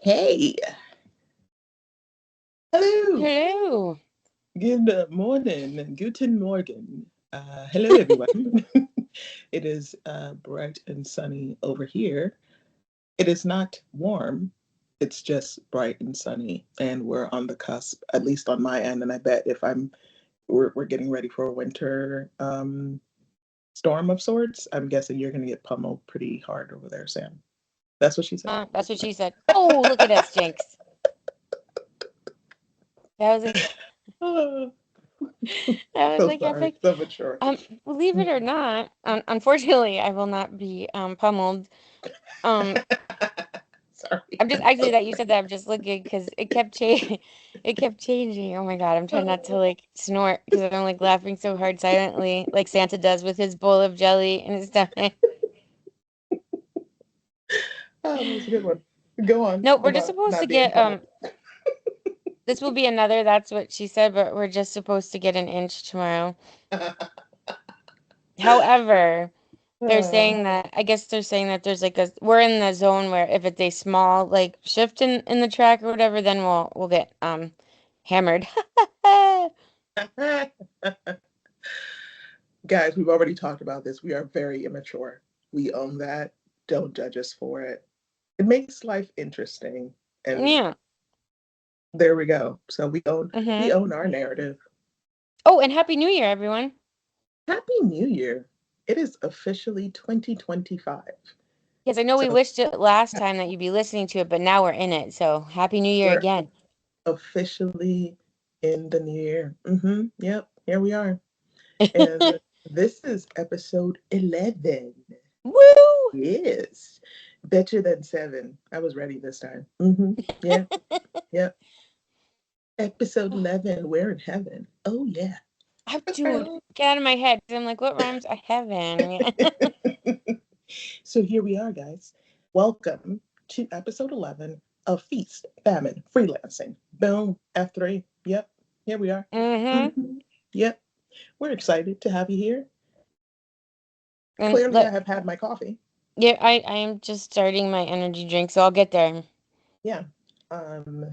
Hey, hello. Hello. Good morning. Guten Morgen. Hello, everyone. It is bright and sunny over here. It is not warm. It's just bright and sunny, and we're on the cusp, at least on my end. And I bet if we're getting ready for a winter storm of sorts. I'm guessing you're going to get pummeled pretty hard over there, Sam. That's what she said. That's what she said. Oh, look at us, Jinx. That was like Oh, that was so like sorry. epic. So mature. Believe it or not, unfortunately, I will not be pummeled. Um, Sorry. I'm just actually that you said that I'm just looking because it kept changing. It kept changing. Oh my God, I'm trying not to like snort because I'm like laughing so hard silently, like Santa does with his bowl of jelly in his stomach. Oh, that was a good one. Go on No, we're just about supposed to not being get pummeled. This will be another. That's what she said, but we're just supposed to get an inch tomorrow. However, they're Uh, saying that I guess they're saying that there's like a we're in the zone where if it's a small like shift in the track or whatever, then we'll get hammered. Guys, we've already talked about this. We are very immature. We own that. Don't judge us for it. It makes life interesting. And Yeah. there we go. So we own Mm-hmm. we own our narrative. Oh, and Happy New Year, everyone. Happy New Year. It is officially 2025. Yes, I know we So wished it last time that you'd be listening to it, but now we're in it. So Happy New Year we're again. officially in the new year. Yep, here we are. And this is episode 11. Woo! Yes. Better than seven. I was ready this time. Yeah, yeah. Episode 11. We're in heaven. Oh, yeah. Dude, get out of my head. 'Cause I'm like, what rhymes? I haven't. So here we are, guys. Welcome to episode 11 of Feast, Famine, Freelancing. Boom, F3. Yep, here we are. Mm-hmm. Yep, we're excited to have you here. And Clearly, I look, have had my coffee. yeah, I am just starting my energy drink, so I'll get there. Yeah. Um,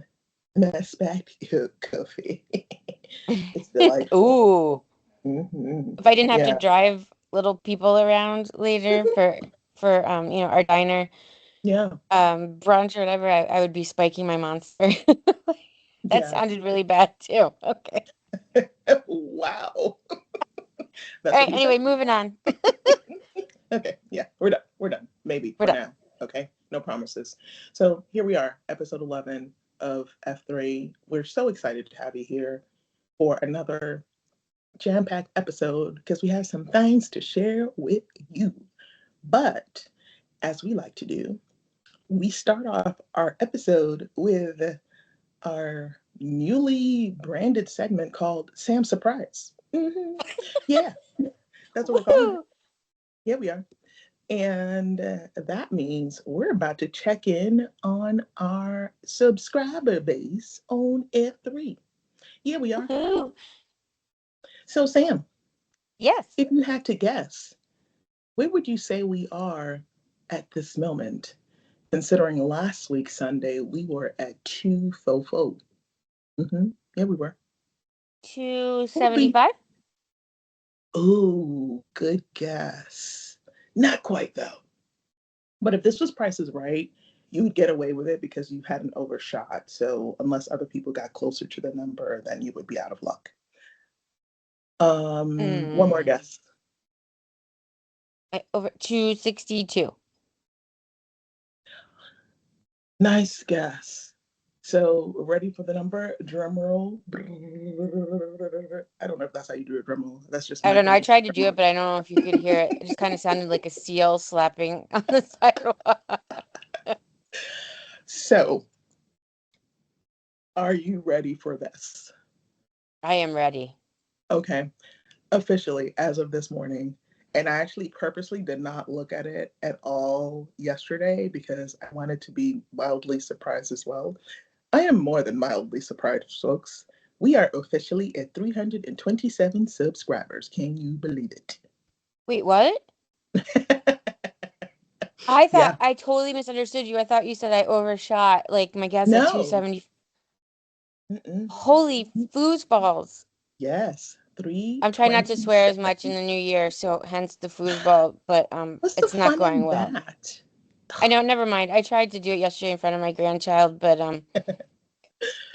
mass back coffee. It's delightful. Ooh. hmm If I didn't have to Yeah, drive little people around later for our diner yeah, brunch or whatever, I would be spiking my monster. That yeah. sounded really bad too. Okay. Wow. All That's what right, he said. anyway, moving on. Okay, yeah, we're done. We're done. Maybe We're for done. now. Okay, no promises. So here we are, episode 11 of F3. We're so excited to have you here for another jam packed episode because we have some things to share with you. But as we like to do, we start off our episode with our newly branded segment called Sam Surprise. Yeah, that's what we're calling it. Woo! Yeah, we are. And that means we're about to check in on our subscriber base on F3. Yeah, we are. Woohoo! So, Sam, Yes. if you had to guess, where would you say we are at this moment? Considering last week, Sunday, we were at 244. Yeah, we were. What would be? 275? Oh, good guess. Not quite, though. But if this was Price is Right, you would get away with it because you hadn't overshot. So unless other people got closer to the number, then you would be out of luck. One more Mm. guess. Over 262. Nice guess. So ready for the number? Drum roll. I don't know if that's how you do a drum roll. That's just I my don't know. I version. tried to do it, but I don't know if you could hear it. It just kind of sounded like a seal slapping on the sidewalk. So, are you ready for this? I am ready. Okay. Officially, as of this morning, and I actually purposely did not look at it at all yesterday because I wanted to be mildly surprised as well. I am more than mildly surprised, folks. We are officially at 327 subscribers. Can you believe Wait, what? it? Yeah. I totally misunderstood you. I thought you said I overshot. Like my guess at No. 270. Mm-mm. Holy foosballs. Yes. I'm trying not to swear as 327. much in the new year, so hence the foosball, but What's the it's not fun going in well. that? I know, never mind. I tried to do it yesterday in front of my grandchild, but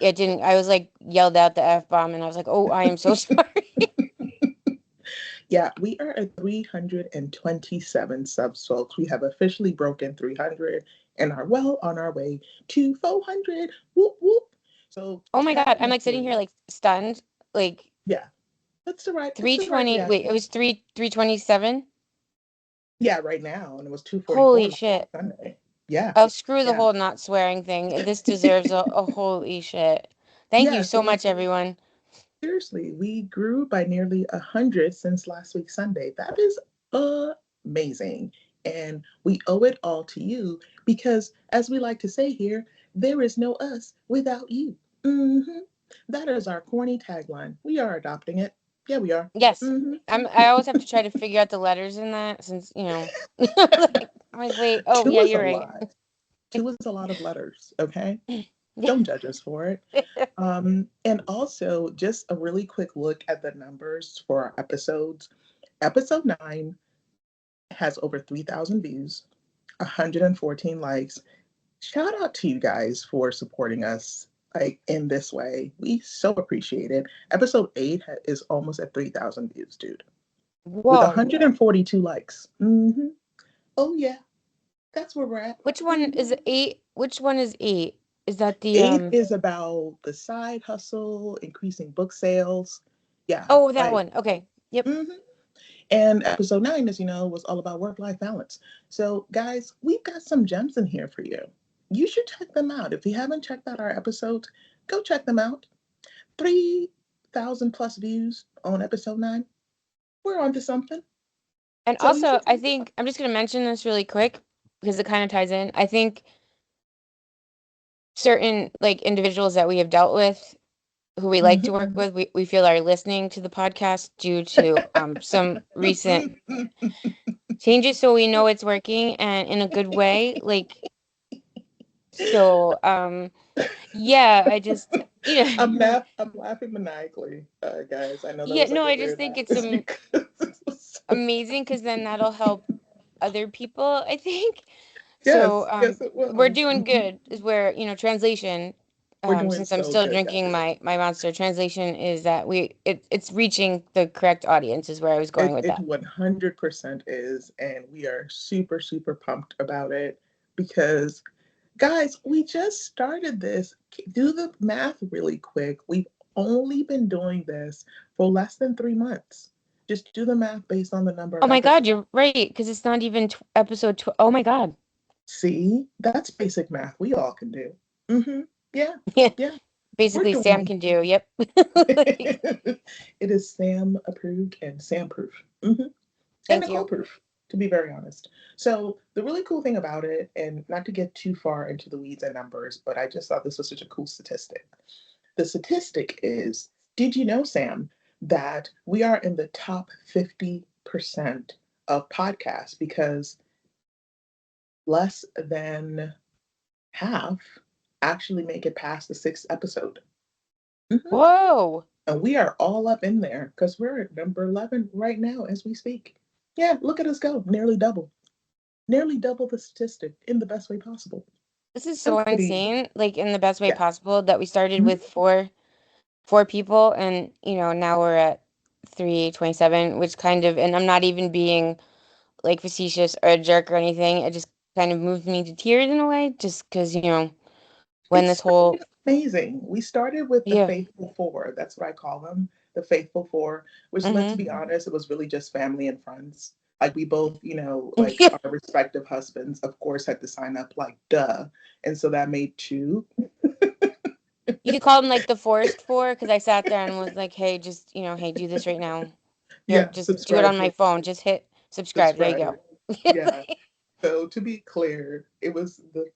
it didn't. I was like yelled out the F-bomb and I was like, "Oh, I am so sorry." Yeah, we are at 327 subs, folks. We have officially broken 300 and are well on our way to 400. Whoop, whoop. So Oh my God, I'm like sitting here technically, like stunned. Like yeah, it's the right 320, wait, it reaction. was 327? Yeah, right now, and it was 244 Holy last shit. Sunday. Yeah, Oh, screw the yeah. whole not swearing thing. This deserves a holy shit. Thank you Yeah, so so much, everyone. seriously, we grew by nearly 100 since last week Sunday. That is amazing. And we owe it all to you because, as we like to say here, there is no us without you. hmm That is our corny tagline. We are adopting it. Yeah, we are. Yes. hmm I always have to try to figure out the letters in that since, I'm like, wait, oh Two yeah, is a you're right. lot. Two is a lot of letters, okay? Yeah. Don't judge us for it. And also, just a really quick look at the numbers for our episodes. Episode 9 has over 3,000 views, 114 likes. Shout out to you guys for supporting us like in this way. We so appreciate it. Episode 8 is almost at 3,000 views, dude, with Whoa. 142 likes. Oh yeah, that's where we're at. Which one hmm is 8? Which one is 8? Is that the 8 is about the side hustle, increasing book sales. Yeah, Oh, that like one. Okay. Yep. mhm. And episode 9, as you know, was all about work life balance. So, guys, we've got some gems in here for you. You should check them out. If you haven't checked out our episodes, go check them out. 3,000 plus views on episode 9. We're onto something. And So, you also, should I check it out. think I'm just going to mention this really quick because it kind of ties in. I think certain like individuals that we have dealt with who we like to work with, we feel are listening to the podcast due to some recent changes, so we know it's working and in a good way. Like, so yeah, I just I'm laughing maniacally, guys. I know that yeah, was no, like a I just weird think laugh. it's It's because it's so amazing because then that'll help other people, I think. So yes, yes, it we're will. doing good is where, translation, We're doing since I'm so still good, drinking guys. my monster, translation is that it's reaching the correct audience is where I was going with It that. 100% is, and we are super, super pumped about it because, guys, we just started this. Do the math really quick. We've only been doing this for less than 3 months. Just do the math based on the number Oh of my God, episodes. you're right, because it's not even episode 12. Oh my God. See, that's basic math we all can do. hmm Yeah, Yeah. yeah, we're Basically, Sam doing can do. Yep. Like, it. It is Sam approved and Sam proof. And thank Nicole you. proof, to be very honest. So the really cool thing about it, and not to get too far into the weeds and numbers, but I just thought this was such a cool statistic. The statistic is, did you know, Sam, that we are in the top 50% of podcasts because less than half actually make it past the sixth episode? Mhm. Whoa. And we are all up in there because we're at number 11 right now as we speak. Yeah, look at us go, nearly double the statistic in the best way possible. This is I'm so pretty, insane, like in the best way yeah. possible that we started Mhm. with four people and now we're at 327, which kind of, and I'm not even being like facetious or a jerk or anything. It just kind of moved me to tears in a way, just because, when this It's whole, pretty amazing. We started with the yeah. Faithful Four. That's what I call them, the Faithful Four, which, let's Mm-hmm. be honest, it was really just family and friends. Like we both, like Yeah. our respective husbands, of course, had to sign up, like, duh. And so that made two. You could call them like the forced four, because I sat there and was like, hey, just, hey, do this right now. Here, Yeah, just do it subscribe on my here, phone. Just hit subscribe. There you subscribe. go. Yeah. So to be clear, it was the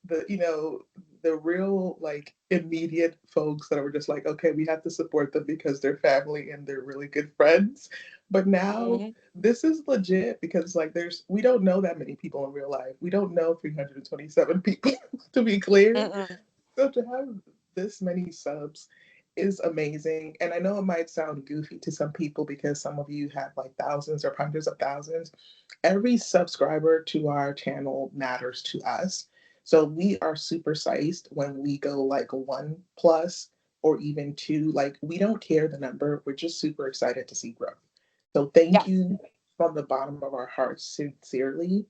the real like immediate folks that were just like, okay, we have to support them because they're family and they're really good friends. But now Mm-hmm. this is legit because like we don't know that many people in real life. We don't know 327 people to be clear. Mm-mm. So to have this many subs is amazing. And I know it might sound goofy to some people because some of you have like thousands or hundreds of thousands. Every subscriber to our channel matters to us. So we are super sized when we go like 1+ or even 2. Like we don't care the number. We're just super excited to see growth. So thank Yes. you from the bottom of our hearts, sincerely,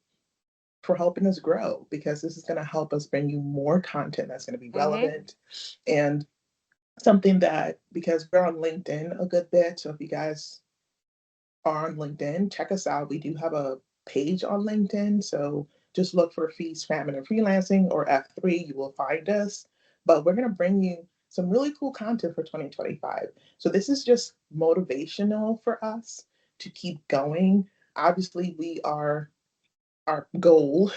for helping us grow because this is going to help us bring you more content that's going to be Mm-hmm. relevant and something that, because we're on LinkedIn a good bit. So if you guys are on LinkedIn, check us out. We do have a page on LinkedIn. So just look for Feast, Famine, and Freelancing or F3. You will find us. But we're going to bring you some really cool content for 2025. So this is just motivational for us to keep going. Obviously, our goal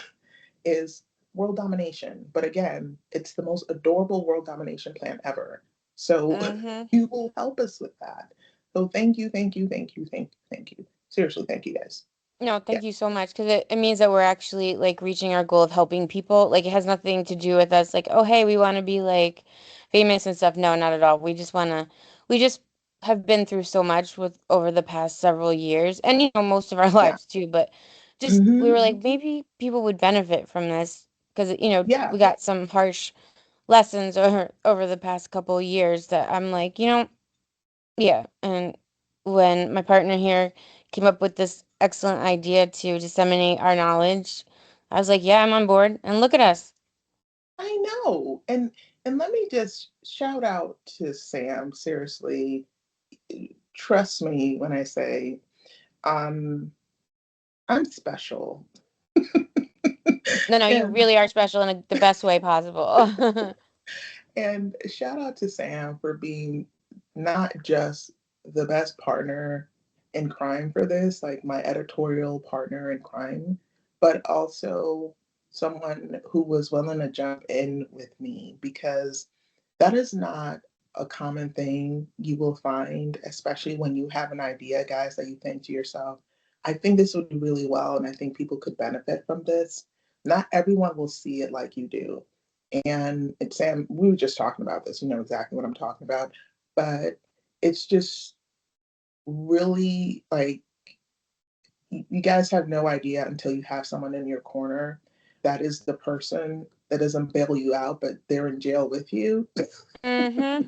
is world domination. But again, it's the most adorable world domination plan ever. So Mm-hmm. you will help us with that. So thank you, thank you, thank you, thank you, thank you. Seriously, thank you guys. No, Yeah, thank you so much because it means that we're actually like reaching our goal of helping people. Like it has nothing to do with us like, oh hey, we want to be like famous and stuff. No, not at all. We just have been through so much with over the past several years and most of our yeah, lives too, but just we hmm were like maybe people would benefit from this because yeah. we got some harsh lessons over the past couple of years that I'm like, yeah, and when my partner here came up with this excellent idea to disseminate our knowledge, I was like, yeah, I'm on board. And look at us. I know. And let me just shout out to Sam. Seriously, trust me when I say um I'm special. No, no, you and really are special in the best way possible. And shout out to Sam for being not just the best partner in crime for this, like my editorial partner in crime, but also someone who was willing to jump in with me because that is not a common thing you will find, especially when you have an idea, guys, that you think to yourself, I think this would do really well, and I think people could benefit from this. Not everyone will see it like you do. And Sam, we were just talking about this, you know exactly what I'm talking about. But it's just really like you guys have no idea until you have someone in your corner that is the person that doesn't bail you out, but they're in jail with you. Mm-hmm.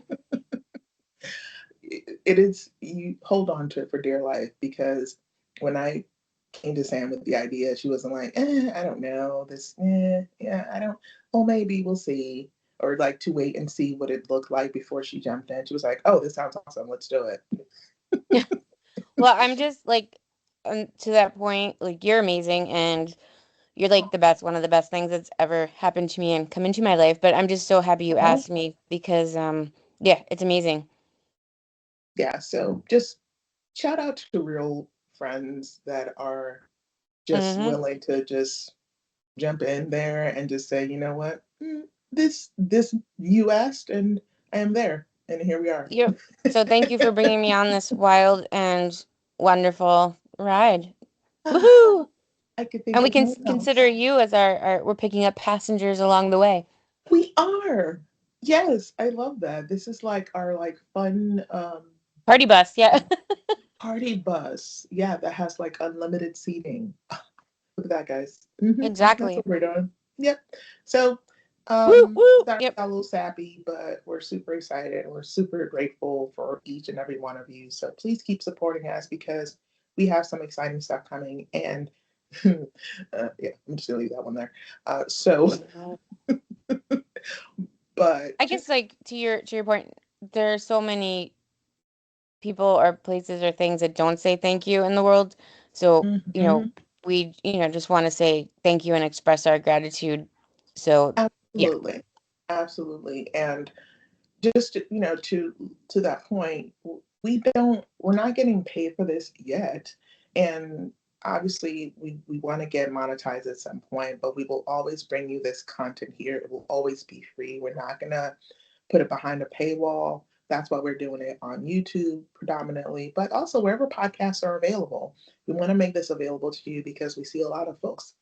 It is, you hold on to it for dear life because when I came to Sam with the idea, she wasn't like, I don't know, yeah, I don't, well, maybe we'll see. Or like to wait and see what it looked like before she jumped in. She was like, oh, this sounds awesome. Let's do it. Well, I'm just like, to that point, like, you're amazing and you're like the best, one of the best things that's ever happened to me and come into my life. But I'm just so happy you Oh, asked me because, yeah, it's amazing. yeah. So just shout out to real friends that are just Mm-hmm. willing to just jump in there and just say, you know what, this you asked, and I am there, and here we are. Yep. So thank you for bringing me on this wild and wonderful ride. Woohoo! I could think And we of can no one consider else. you as we're picking up passengers along the way. We are. Yes, I love that. This is like our like fun Party bus, yeah. party bus. Yeah, that has like unlimited seating. Look at that, guys. That's Exactly. what we're doing. Yep. So, Woo, woo. sorry, Yep. we got a little sappy, but we're super excited and we're super grateful for each and every one of you. So please keep supporting us because we have some exciting stuff coming. And yeah, I'm just gonna leave that one there. So, Mhm. but I guess just like to your point, there are so many people or places or things that don't say thank you in the world. So, mhm, we, just want to say thank you and express our gratitude. So, yeah. absolutely, absolutely, and just to that point, we're not getting paid for this yet, and obviously we want to get monetized at some point, but we will always bring you this content here. It will always be free. We're not gonna put it behind a paywall. That's why we're doing it on YouTube predominantly, but also wherever podcasts are available. We want to make this available to you because we see a lot of folks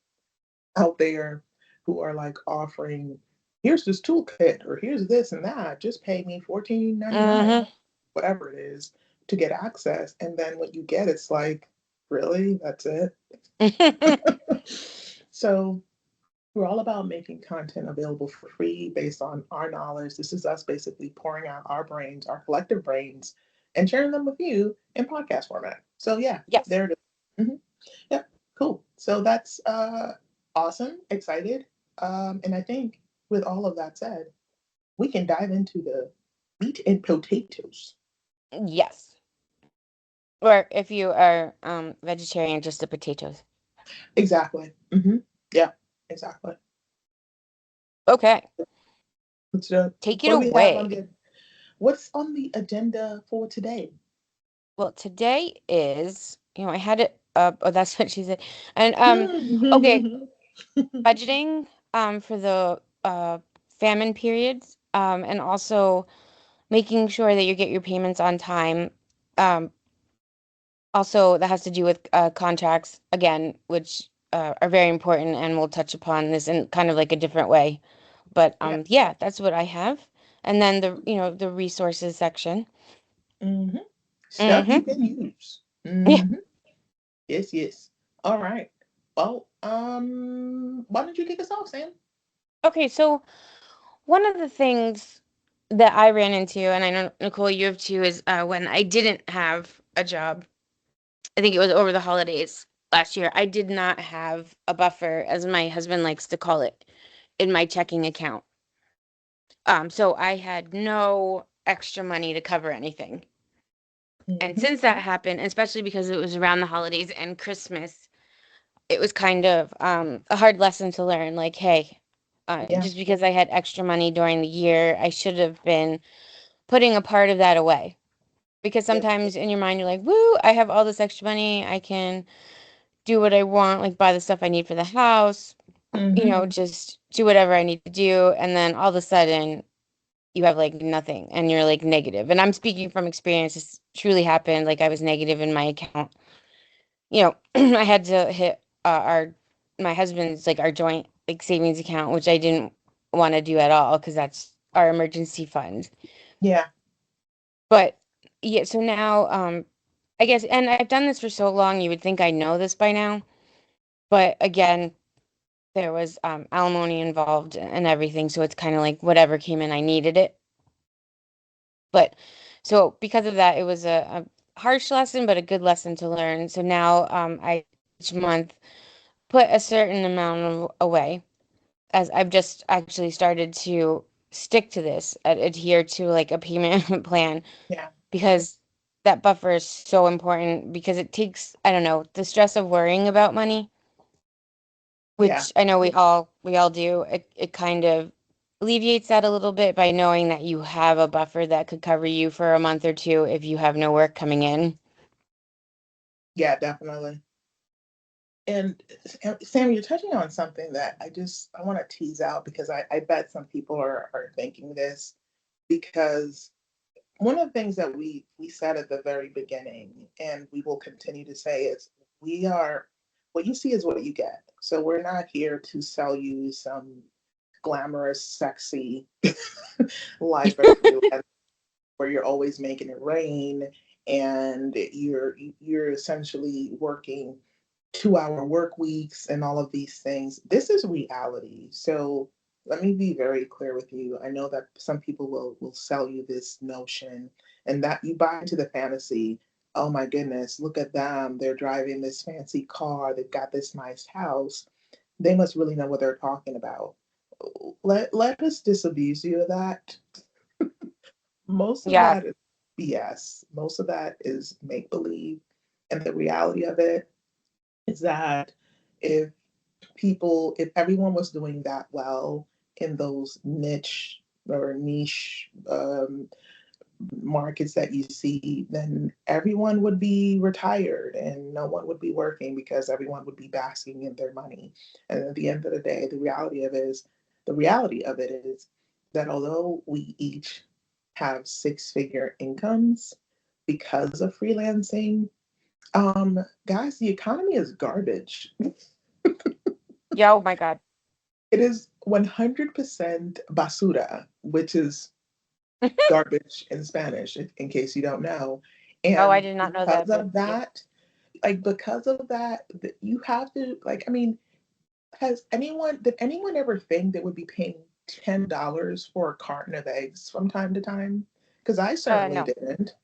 out there who are like offering, here's this toolkit or here's this and that. Just pay me $14.99, Mm-hmm. whatever it is, to get access. And then what you get, it's like, really? That's it? So we're all about making content available for free based on our knowledge. This is us basically pouring out our brains, our collective brains, and sharing them with you in podcast format. So yeah, Yes. there it is. Yep, cool. So that's awesome, excited. And I think with all of that said, we can dive into the meat and potatoes. Yes. Or if you are vegetarian, just the potatoes. Exactly. Yeah, exactly. Okay. Let's, Take it what do we have on away. the what's on the agenda for today? Well, today is, I had it up. Oh, that's what she said. And okay, Mhm. budgeting for the famine periods, and also making sure that you get your payments on time. Um, Also, that has to do with contracts again, which are very important, and we'll touch upon this in kind of like a different way. But Yeah. yeah, that's what I have. And then the resources section. hmm Stuff you Mm-hmm. can use. Yeah. Yes, yes. All right. Well, why don't you kick us off, Sam? Okay, so one of the things that I ran into, and I know Nicole, you have too, is when I didn't have a job. I think it was over the holidays last year. I did not have a buffer, as my husband likes to call it, in my checking account. So I had no extra money to cover anything. And hmm since that happened, especially because it was around the holidays and Christmas, it was kind of a hard lesson to learn. Like, hey, Yeah. just because I had extra money during the year, I should have been putting a part of that away. Because Yep. sometimes in your mind, you're like, woo, I have all this extra money. I can do what I want, like buy the stuff I need for the house, hmm just do whatever I need to do. And then all of a sudden, you have like nothing and you're like negative. And I'm speaking from experience. This truly happened. Like I was negative in my account. I had to hit our my husband's like our joint like savings account, which I didn't want to do at all because that's our emergency fund. Yeah. But yeah, so now I guess, and I've done this for so long, you would think I know this by now. But again, there was alimony involved and everything, so it's kind of like whatever came in, I needed it. But so because of that, it was a harsh lesson, but a good lesson to learn. So now I each month put a certain amount away, as I've just actually started to stick to this, adhere to like a payment plan, Yeah. because that buffer is so important because it takes, I don't know, the stress of worrying about money, Yeah. which I know we all do. It kind of alleviates that a little bit by knowing that you have a buffer that could cover you for a month or two if you have no work coming in. Yeah. Definitely. And Sam, you're touching on something that I want to tease out because I bet some people are thinking this because one of the things that we said at the very beginning and we will continue to say is we are what you see is what you get. So we're not here to sell you some glamorous, sexy life of freelance where you're always making it rain and you're essentially working 2-hour work weeks and all of these things. This is reality. So let me be very clear with you. I know that some people will sell you this notion and that you buy into the fantasy. Oh my goodness, look at them. They're driving this fancy car. They've got this nice house. They must really know what they're talking about. Let us disabuse you of that. Most of Yeah, that is BS. Most of that is make believe. And the reality of it is that if if everyone was doing that well in those niche markets that you see, then everyone would be retired and no one would be working because everyone would be basking in their money. And at the end of the day, the reality of it is that although we each have six-figure incomes because of freelancing, guys, the economy is garbage. Yeah, oh my God. It is 100% basura, which is garbage in Spanish, in case you don't know. Oh, I And did not know that, but yeah. because of that, you have to, like, I mean, did anyone ever think they would be paying $10 for a carton of eggs from time to time? Because I certainly No. didn't.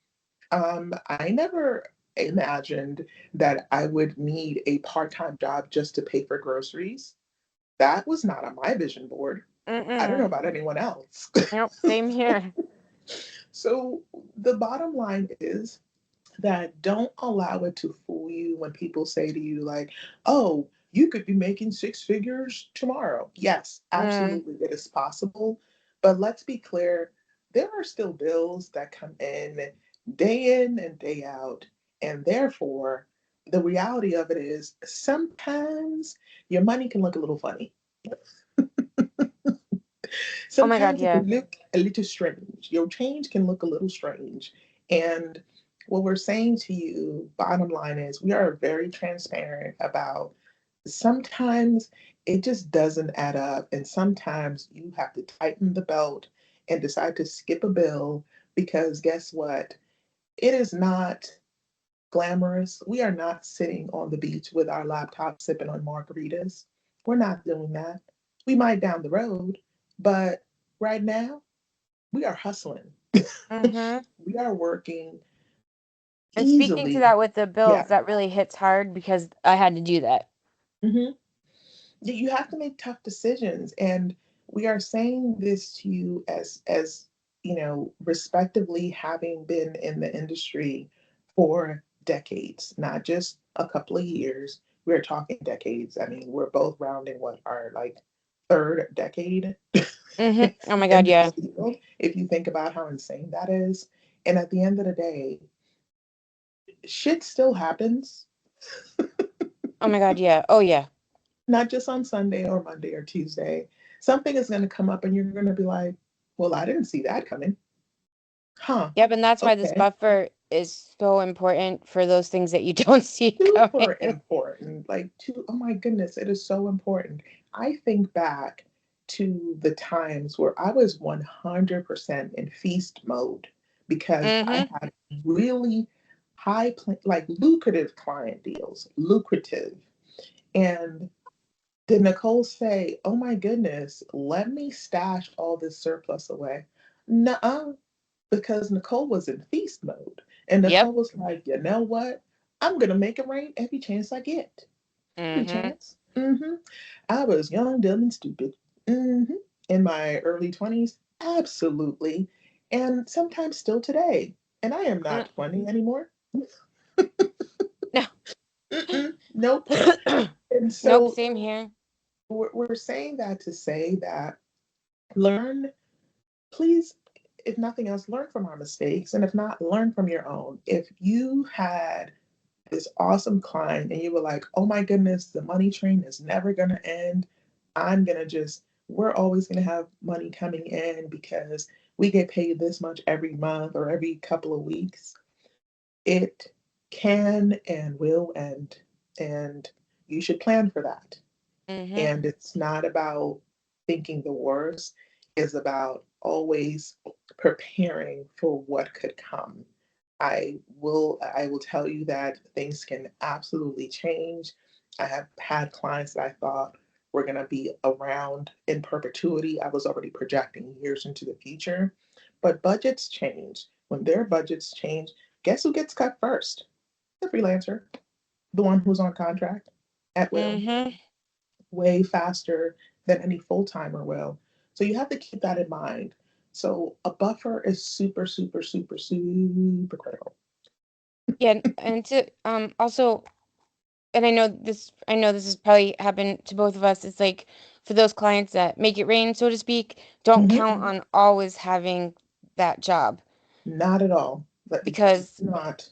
I never imagined that I would need a part-time job just to pay for groceries. That was not on my vision board. I don't know Mm-mm. about anyone else. Nope, same here. So the bottom line is that don't allow it to fool you when people say to you, like, oh, you could be making six figures tomorrow. Yes, Mm. absolutely, it is possible. But let's be clear, there are still bills that come in and day out. And therefore, the reality of it is sometimes your money can look a little funny. Oh my God, Sometimes it yeah. can look a little strange. Your change can look a little strange. And what we're saying to you, bottom line is, we are very transparent about sometimes it just doesn't add up. And sometimes you have to tighten the belt and decide to skip a bill because guess what? It is not glamorous. We are not sitting on the beach with our laptop sipping on margaritas. We're not doing that. We might down the road, but right now we are hustling. Mm-hmm. We are working And speaking to easily. that with the Yeah. bills, that really hits hard because I had to do that. hmm You have to make tough decisions, and we are saying this to you as respectively having been in the industry for decades, not just a couple of years. We're talking decades. I mean, we're both rounding what our like third decade Mm-hmm. Oh my in God, yeah. this field. If you think about how insane that is, and at the end of the day, shit still happens, Oh my God, yeah. Oh yeah. not just on Sunday or Monday or Tuesday. Something is going to come up and you're going to be like, well, I didn't see that coming. Huh. Yep, and that's why this Okay. buffer is so important for those things that you don't see Super coming. important. Oh my goodness, it is so important. I think back to the times where I was 100% in feast mode because I Mm-hmm. had really like lucrative client deals, lucrative. And did Nicole say, oh my goodness, let me stash all this surplus away? Nuh-uh, because Nicole was in feast mode. And Yep. Nicole was like, you know what? I'm going to make it rain every chance I get. Every Mm-hmm. chance. I was young, dumb, and stupid. hmm In my early 20s, absolutely. And sometimes still today. And I am Mm. not 20 anymore. No. Nope. And Nope, so same here. we're saying that to say that learn, please, if nothing else, learn from our mistakes. And if not, learn from your own. If you had this awesome client and you were like, oh my goodness, the money train is never going to end. We're always going to have money coming in because we get paid this much every month or every couple of weeks. It can and will end. And you should plan for that. Mm-hmm. And it's not about thinking the worst, it's about always preparing for what could come. I will tell you that things can absolutely change. I have had clients that I thought were going to be around in perpetuity. I was already projecting years into the future. But budgets change. When their budgets change, guess who gets cut first? The freelancer, the one who's on contract at will, Mm-hmm. way faster than any full timer will. So you have to keep that in mind. So a buffer is super, super, super, super critical. Yeah, and to also, and I know this has probably happened to both of us. It's like for those clients that make it rain, so to speak, don't Mhm. count on always having that job. Not at all. But it's because not.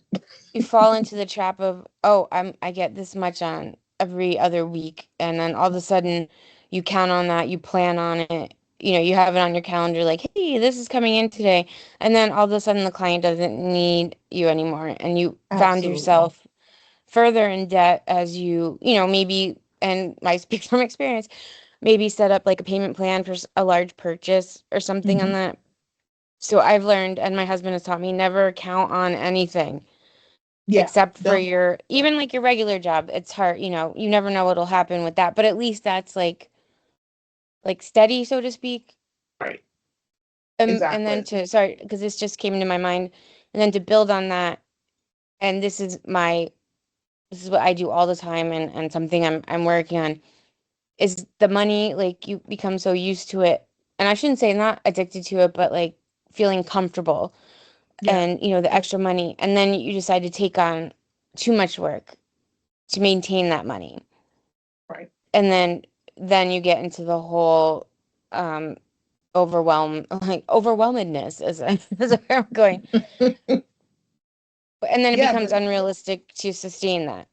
you fall into the trap of, oh, I get this much on every other week, and then all of a sudden you count on that, you plan on it, you have it on your calendar like, hey, this is coming in today, and then all of a sudden the client doesn't need you anymore, and you found Absolutely. yourself further in debt as maybe, and I speak from experience, maybe set up like a payment plan for a large purchase or something on Hmm. that. So I've learned, and my husband has taught me, never count on anything Yeah. except for Don't. your, even like your regular job. It's hard, you never know what'll happen with that, but at least that's like steady, so to speak. Right. And then Exactly. sorry, because this just came into my mind, and then to build on that, and this is what I do all the time, and something I'm working on, is the money, like you become so used to it, and I shouldn't say not addicted to it, but like feeling comfortable, Yeah. and the extra money, and then you decide to take on too much work to maintain that money, Right. and then you get into the whole um like overwhelmedness, as as where I'm going, and then it Yeah, becomes but unrealistic to sustain that.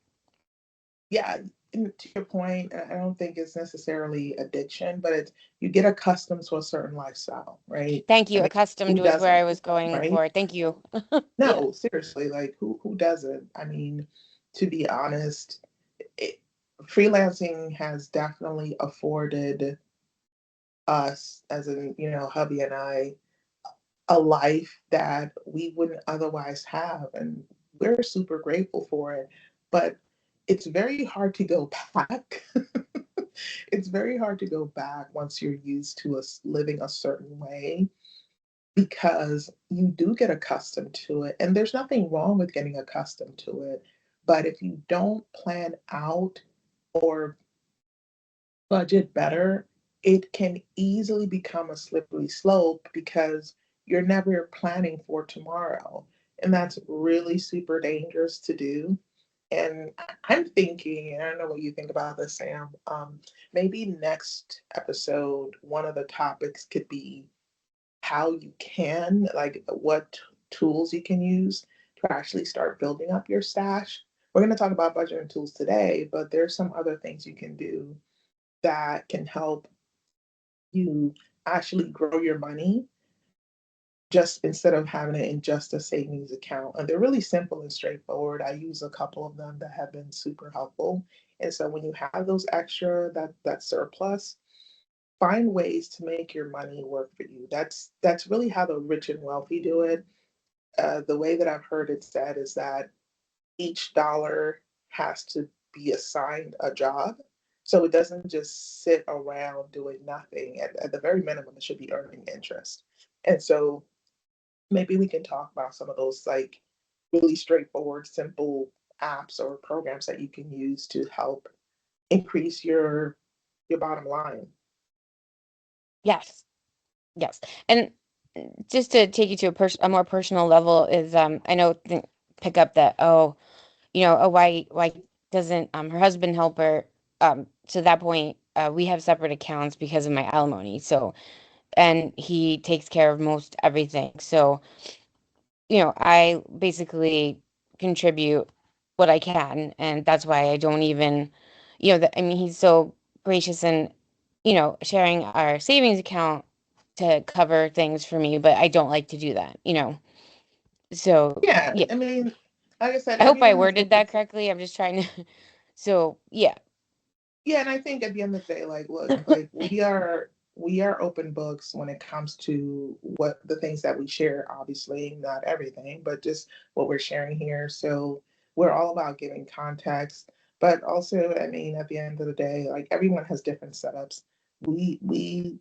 yeah, and to your point, I don't think it's necessarily addiction, but it's you get accustomed to a certain lifestyle, right? Thank I you. mean, Accustomed who was where doesn't, I was going right? for. Thank you. Yeah. No, seriously, like who doesn't? I mean, to be honest, it, freelancing has definitely afforded us, as in, hubby and I, a life that we wouldn't otherwise have. And we're super grateful for it. But it's very hard to go back. It's very hard to go back once you're used to us living a certain way because you do get accustomed to it. And there's nothing wrong with getting accustomed to it. But if you don't plan out or budget better, it can easily become a slippery slope because you're never planning for tomorrow. And that's really super dangerous to do. And I'm thinking, and I don't know what you think about this, Sam. Maybe next episode, one of the topics could be how you can, like, what tools you can use to actually start building up your stash. We're going to talk about budgeting tools today, but there's some other things you can do that can help you actually grow your money just instead of having it in just a savings account. And they're really simple and straightforward. I use a couple of them that have been super helpful. And so when you have those extra, that surplus, find ways to make your money work for you. That's really how the rich and wealthy do it. The way that I've heard it said is that each dollar has to be assigned a job. So it doesn't just sit around doing nothing. At the very minimum, it should be earning interest. And so maybe we can talk about some of those like really straightforward, simple apps or programs that you can use to help increase your bottom line. Yes. Yes. And just to take you to a more personal level is, I know, pick up that, oh, why doesn't her husband help her, to that point, we have separate accounts because of my alimony, so, and he takes care of most everything, so, I basically contribute what I can, and that's why I don't even, I mean, he's so gracious in, sharing our savings account to cover things for me, but I don't like to do that. So, Yeah, yeah. I mean, like I said, I hope I everyone has worded that different. correctly. I'm just trying to. So, yeah. Yeah, and I think at the end of the day, like, look, like we are open books when it comes to what the things that we share. Obviously, not everything, but just what we're sharing here. So we're all about giving context, but also, I mean, at the end of the day, like everyone has different setups. We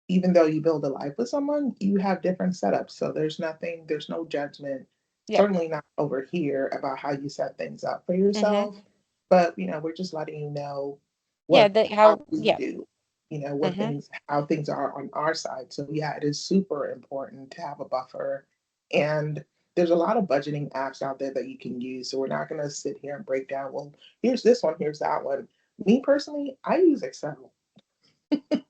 even though you build a life with someone, you have different setups. So there's no judgment, Yeah. certainly not over here about how you set things up for Mm-hmm. yourself. But we're just letting you know Yeah. what how we Yeah. do, Mm-hmm. how things are on our side. So yeah, it is super important to have a buffer. And there's a lot of budgeting apps out there that you can use. So we're not gonna sit here and break down, well, here's this one, here's that one. Me personally, I use Excel.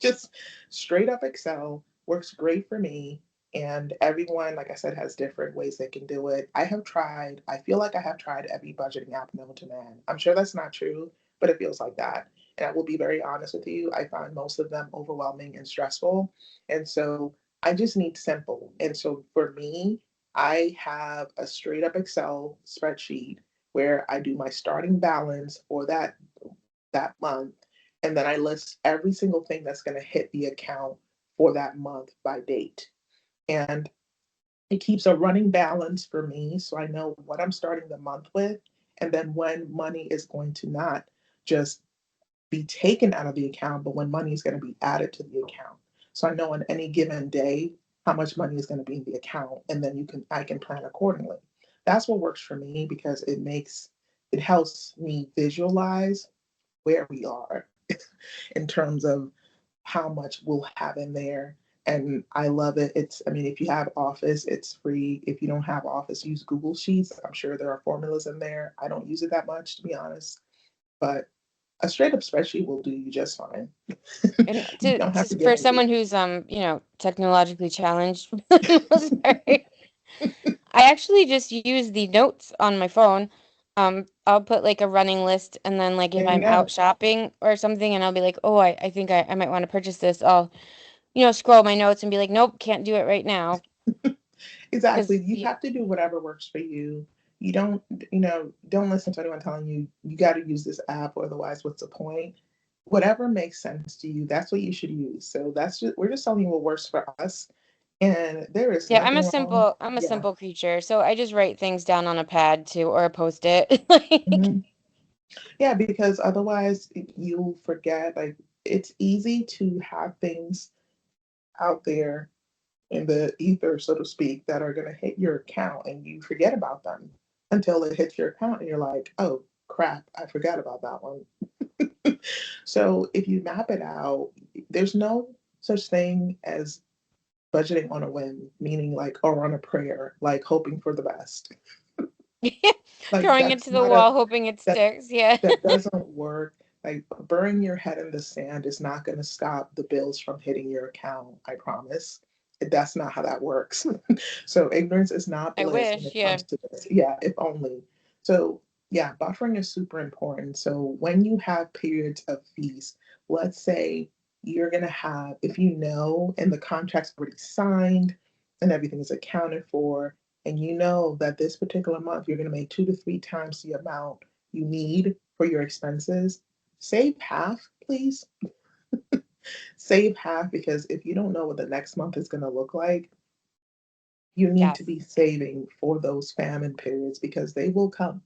Just straight up Excel works great for me. And everyone, like I said, has different ways they can do it. I feel like I have tried every budgeting app known to man. I'm sure that's not true, but it feels like that. And I will be very honest with you, I find most of them overwhelming and stressful. And so I just need simple. And so for me, I have a straight up Excel spreadsheet where I do my starting balance for that month, and then I list every single thing that's going to hit the account for that month by date. And it keeps a running balance for me so I know what I'm starting the month with, and then when money is going to not just be taken out of the account, but when money is going to be added to the account. So I know on any given day how much money is going to be in the account, and then I can plan accordingly. That's what works for me because it helps me visualize where we are in terms of how much we'll have in there. And I love it. I mean, if you have Office, it's free. If you don't have Office, use Google Sheets. I'm sure there are formulas in there. I don't use it that much, to be honest, but a straight up spreadsheet will do you just fine. And You don't have to get for into someone who's technologically challenged for the most part, I actually just use the notes on my phone. I'll put like a running list, and then like if there you I'm out go. shopping or something and I'll be like, oh, I think I might want to purchase this, I'll, scroll my notes and be like, nope, can't do it right now. Exactly. Because You have to do whatever works for you. You don't, don't listen to anyone telling you you got to use this app, or otherwise, what's the point? Whatever makes sense to you, that's what you should use. So we're just telling you what works for us, and there is yeah, nothing wrong. I'm a Yeah. simple creature, so I just write things down on a pad too or a post-it. Like, Mhm. Yeah, because otherwise you'll forget. Like it's easy to have things out there in the ether, so to speak, that are going to hit your account and you forget about them until it hits your account and you're like, oh crap, I forgot about that one. So if you map it out, there's no such thing as budgeting on a whim, meaning like, or on a prayer, like hoping for the best. Like throwing it that's to the not a, wall, hoping it that sticks. Yeah. that doesn't work. Like burying your head in the sand is not going to stop the bills from hitting your account. I promise. That's not how that works. So ignorance is not I bliss when wish, it yeah. comes to this. Yeah, if only. So yeah, buffering is super important. So when you have periods of feast, let's say you're going to have, if you know, and the contract's already signed and everything is accounted for, and you know that this particular month you're going to make 2 to 3 times the amount you need for your expenses, save half, please. Save half because if you don't know what the next month is going to look like, you need to Yes. be saving for those famine periods because they will come.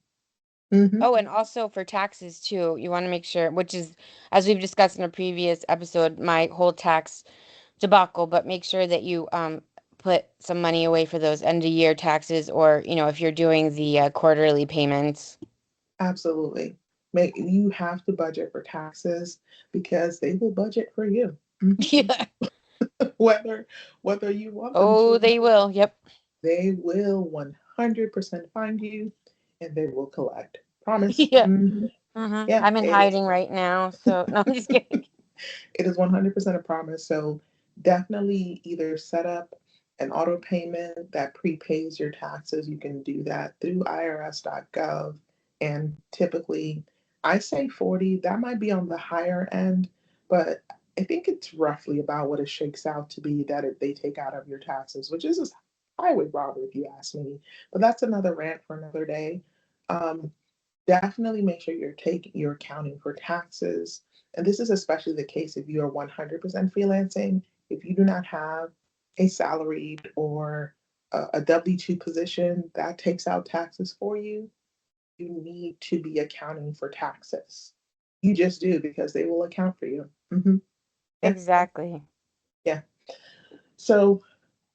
Hmm. Oh, and also for taxes too, you want to make sure, which is, as we've discussed in a previous episode, my whole tax debacle, but make sure that you put some money away for those end of year taxes, or, if you're doing the quarterly payments. Absolutely. You have to budget for taxes because they will budget for you. Mhm. Yeah. whether whether you want them to Oh, or not. they will. Yep. They will 100% find you and they will collect. Promise. Yeah. Mhm. Yeah, I'm in it is. hiding right now, so no, I'm just kidding. It is 100% a promise. So definitely either set up an auto payment that prepays your taxes. You can do that through irs.gov. And typically, I say 40, that might be on the higher end, but I think it's roughly about what it shakes out to be that they take out of your taxes, which is a highway robbery if you ask me. But that's another rant for another day. Um, Definitely make sure you're accounting for taxes. And this is especially the case if you are 100% freelancing. If you do not have a salaried or a W-2 position that takes out taxes for you, you need to be accounting for taxes. You just do because they will account for you. Yeah, Exactly. yeah. So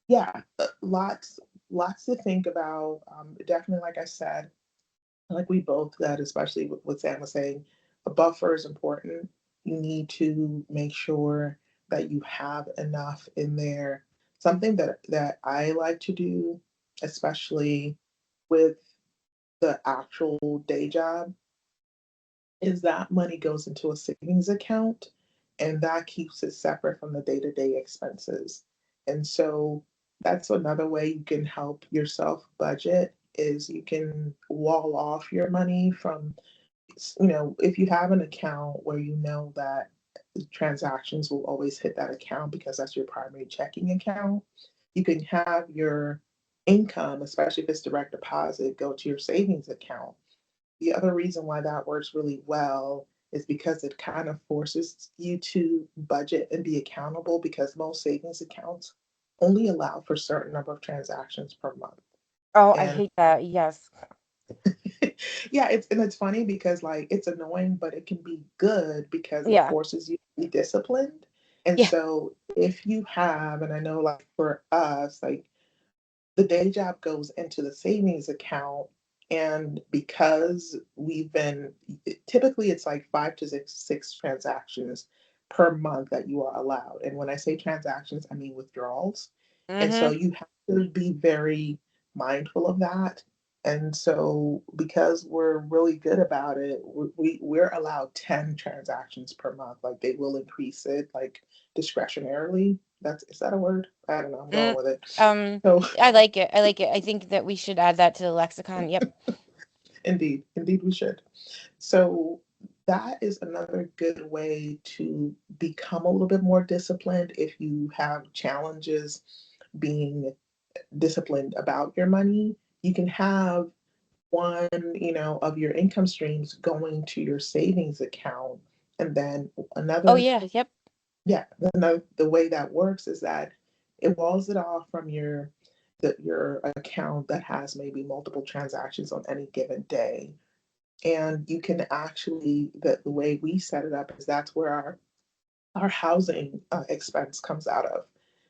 yeah, lots to think about. Definitely, like I said, like we both said, especially with what Sam was saying, a buffer is important. You need to make sure that you have enough in there. Something that I like to do, especially with the actual day job, is that money goes into a savings account and that keeps it separate from the day-to-day expenses. And so that's another way you can help yourself budget is you can wall off your money from, if you have an account where you know that transactions will always hit that account because that's your primary checking account, you can have your income, especially if it's direct deposit, go to your savings account. The other reason why that works really well is because it kind of forces you to budget and be accountable because most savings accounts only allow for a certain number of transactions per month. Oh, I And hate that. Yes. yeah, it's funny because like it's annoying, but it can be good because it Yeah. forces you to be disciplined. And Yeah. so if you have, and I know like for us, like the day job goes into the savings account, and because we've been typically it's like five to six transactions per month that you are allowed, and when I say transactions I mean withdrawals, and so Mm-hmm. you have to be very mindful of that. And so because we're really good about it, we're allowed 10 transactions per month. Like they will increase it like discretionarily. That's, is that a word? I don't know, I'm going Mm, with it. um, So I like it. I like it. I think that we should add that to the lexicon. Yep. indeed, indeed we should. So that is another good way to become a little bit more disciplined if you have challenges being disciplined about your money. You can have one, of your income streams going to your savings account, and then Oh another, yeah. Yep. yeah, the way that works is that it walls it off from your account that has maybe multiple transactions on any given day. And you can actually, the way we set it up is that's where our housing expense comes out of.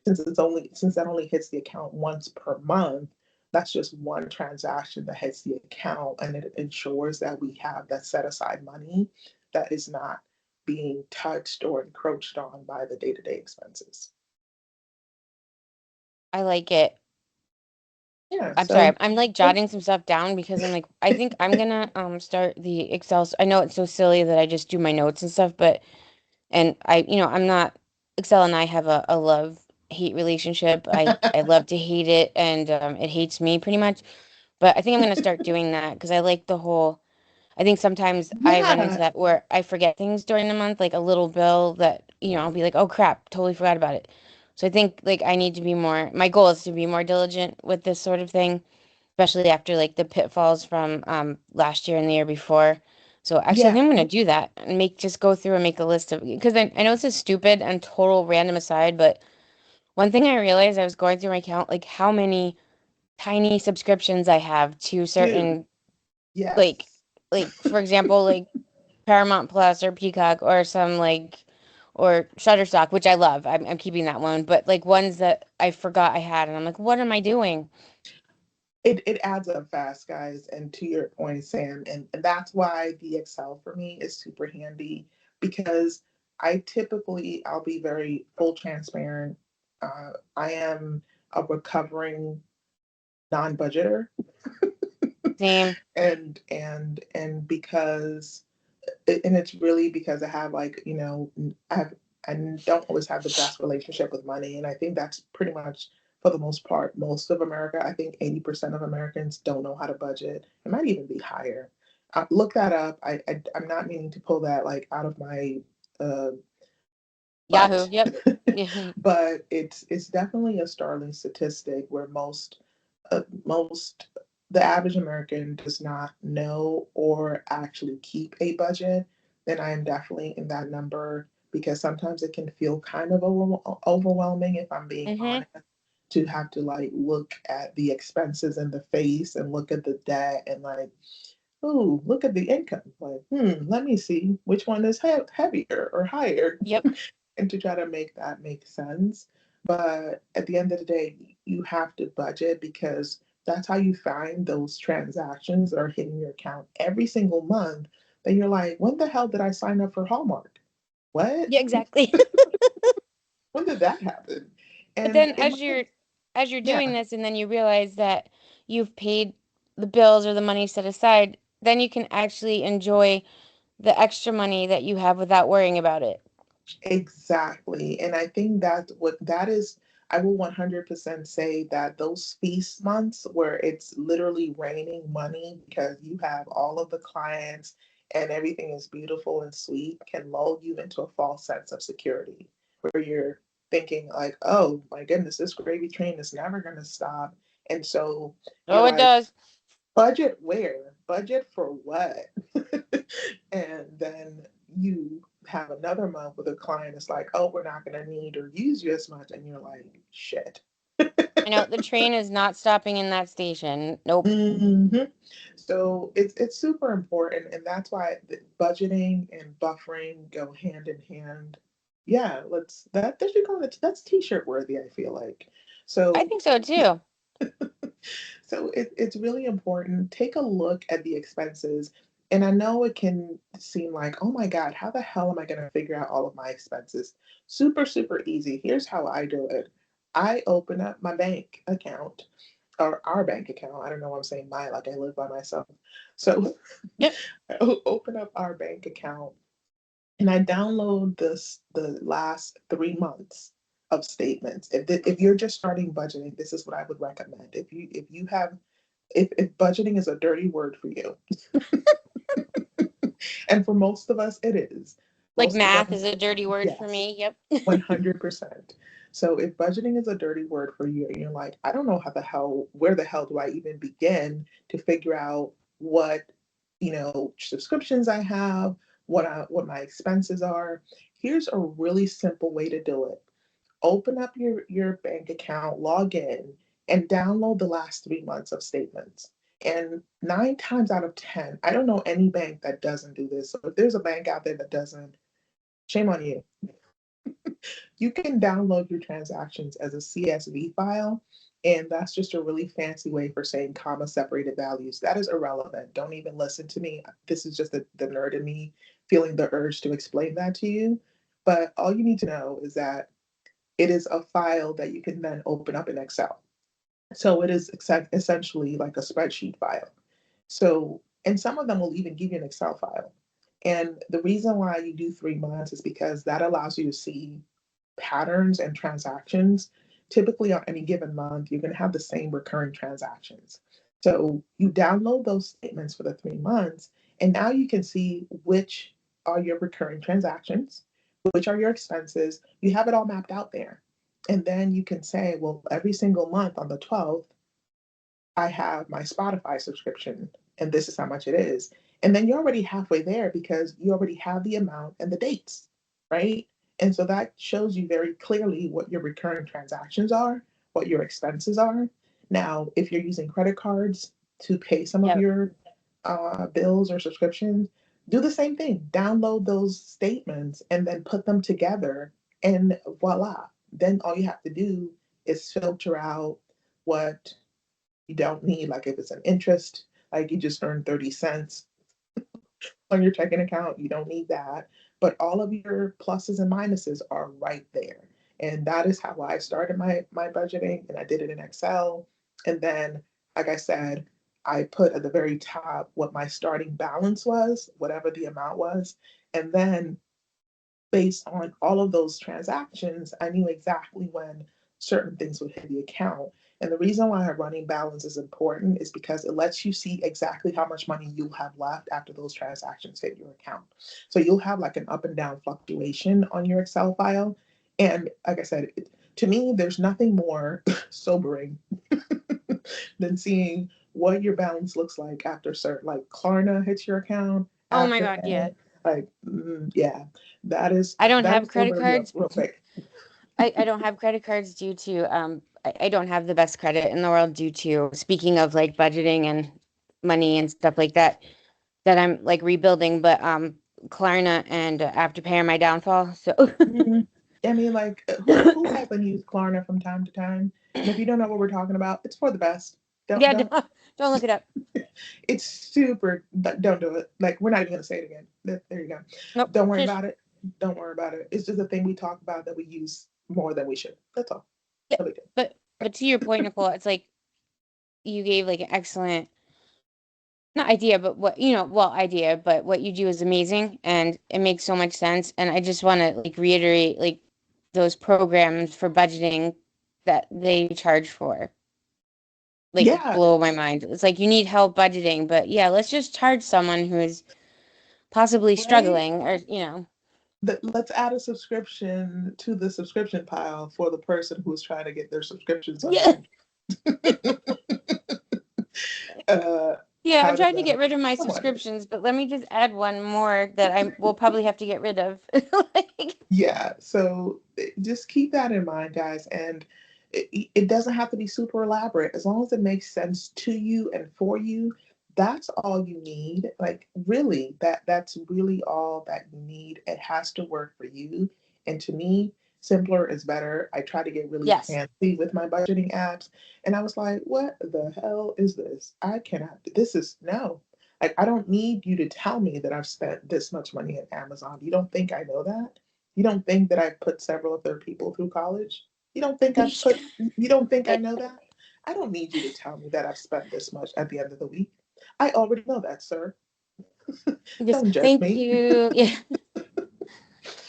Since that only hits the account once per month, that's just one transaction that hits the account, and it ensures that we have that set aside money that is not being touched or encroached on by the day-to-day expenses. I like it. Yeah, I'm sorry. so I'm like jotting some stuff down because I'm like, I think I'm gonna start the Excel. I know it's so silly that I just do my notes and stuff, but and I'm not Excel and I have a love hate relationship. I love to hate it and it hates me pretty much. But I think I'm gonna start doing that because I like the whole. I think sometimes I run into yeah, that where I forget things during the month, like a little bill that, I'll be like, oh crap, totally forgot about it. So I think like I need to be more, my goal is to be more diligent with this sort of thing, especially after like the pitfalls from last year and the year before. So actually, I yeah, think I'm gonna do that and just go through and make a list of because I know this is stupid and total random aside, but one thing I realized I was going through my account, like how many tiny subscriptions I have to dude, certain like yes. for example, like Paramount Plus or Peacock or some like or Shutterstock, which I love. I'm keeping that one, but like ones that I forgot I had, and I'm like, what am I doing? It adds up fast, guys. And to your point, Sam, and that's why the Excel for me is super handy because I'll be very full transparent. I am a recovering non-budgeter, Same. and because and it's really because I have like, I don't always have the best relationship with money. And I think that's pretty much for the most part, most of America. I think 80% of Americans don't know how to budget. It might even be higher. Look that up. I'm not meaning to pull that like out of my uh, Yahoo. butt, Yep. Yeah. but it's definitely a startling statistic where most the average American does not know or actually keep a budget, then I am definitely in that number because sometimes it can feel kind of overwhelming if I'm being Mm-hmm. honest to have to like look at the expenses in the face and look at the debt and like, oh, look at the income. Like, let me see which one is heavier or higher, Yep. and to try to make that make sense. But at the end of the day, you have to budget because that's how you find those transactions that are hitting your account every single month. Then you're like, when the hell did I sign up for Hallmark? What? Yeah, exactly. When did that happen? But And then it might have, as you're yeah, doing this and then you realize that you've paid the bills or the money set aside, then you can actually enjoy the extra money that you have without worrying about it. exactly. And I think that what that is, I will 100% say that those feast months where it's literally raining money because you have all of the clients and everything is beautiful and sweet can lull you into a false sense of security where you're thinking like, oh my goodness, this gravy train is never going to stop. And so you're Oh, it like, does. budget where? Budget for what? And then you have another month with a client that's like, oh, we're not going to need or use you as much. And you're like, shit. I know the train is not stopping in that station. Nope. Mm-hmm. So it's super important, and that's why budgeting and buffering go hand in hand. Yeah, let's that should go. That's t-shirt worthy. I feel like. I So think so too. so it's really important. Take a look at the expenses. And I know it can seem like, oh my God, how the hell am I going to figure out all of my expenses? Super, super easy. Here's how I do it. I open up my bank account or our bank account. I don't know why I'm saying my, like I live by myself. So Yep. I open up our bank account and I download the last 3 months of statements. If you're just starting budgeting, this is what I would recommend. If you have if budgeting is a dirty word for you, and for most of us it is, Like most of math us, is a dirty word for yes, me. Yep. 100%. So if budgeting is a dirty word for you, and you're like, I don't know where the hell do I even begin to figure out what, subscriptions I have, what my expenses are. Here's a really simple way to do it. Open up your bank account, log in, and download the last 3 months of statements. And 9 times out of 10, I don't know any bank that doesn't do this. So if there's a bank out there that doesn't, shame on you. You can download your transactions as a CSV file, and that's just a really fancy way for saying comma separated values. That is irrelevant. Don't even listen to me. This is just the nerd in me feeling the urge to explain that to you. But all you need to know is that it is a file that you can then open up in Excel. So it is essentially like a spreadsheet file. So, and some of them will even give you an Excel file. And the reason why you do 3 months is because that allows you to see patterns and transactions. Typically, on any given month, you're going to have the same recurring transactions. So you download those statements for the 3 months, and now you can see which are your recurring transactions, which are your expenses. You have it all mapped out there. And then you can say, well, every single month on the 12th, I have my Spotify subscription and this is how much it is. And then you're already halfway there because you already have the amount and the dates, right? And so that shows you very clearly what your recurring transactions are, what your expenses are. Now, if you're using credit cards to pay some of Yep. your bills or subscriptions, do the same thing. Download those statements and then put them together, and voila. Then all you have to do is filter out what you don't need, like if it's an interest, like you just earned 30 cents on your checking account, you don't need that. But all of your pluses and minuses are right there. And that is how I started my budgeting, and I did it in Excel. And then, like I said, I put at the very top what my starting balance was, whatever the amount was. And then based on all of those transactions, I knew exactly when certain things would hit the account. And the reason why a running balance is important is because it lets you see exactly how much money you'll have left after those transactions hit your account. So you'll have like an up and down fluctuation on your Excel file. And like I said, to me, there's nothing more sobering than seeing what your balance looks like after certain, like Klarna hits your account, Oh my God. Yeah. Afterpay, like yeah, that is I don't that have is so credit real, cards. real quick. I don't have credit cards due to I don't have the best credit in the world due to speaking of like budgeting and money and stuff like that I'm like rebuilding, but Klarna and Afterpay are my downfall. So Mhm. I mean, like who hasn't used Klarna from time to time? And if you don't know what we're talking about, it's for the best. Don't yeah, don't. don't look it up. It's super. Don't do it. Like we're not even gonna say it again. There you go. Nope. Don't worry Just about it. Don't worry about it. It's just a thing we talk about that we use more than we should. That's all. yeah, No big deal. but to your point, Nicole, it's like you gave like an excellent not idea, but what well, idea, but what you do is amazing and it makes so much sense. And I just want to like reiterate like those programs for budgeting that they charge for. Like, Yeah, blow my mind. It's like you need help budgeting, but yeah, let's just charge someone who is possibly right. struggling, or Let's add a subscription to the subscription pile for the person who's trying to get their subscriptions under yeah. control. uh, Yeah, how I've does tried to that? get rid of my Come on. subscriptions, but let me just add one more that I will probably have to get rid of. Like, Yeah, so just keep that in mind, guys. And it doesn't have to be super elaborate. As long as it makes sense to you and for you, that's all you need. Like really, that's really all that you need. It has to work for you. And to me, simpler is better. I try to get really yes. fancy with my budgeting apps, and I was like, what the hell is this? I cannot. This is no. Like I don't need you to tell me that I've spent this much money at Amazon. You don't think I know that? You don't think that I've put several of their people through college? You don't think I know that? I don't need you to tell me that I've spent this much at the end of the week. I already know that, sir. Just Don't judge thank me. you. Yeah.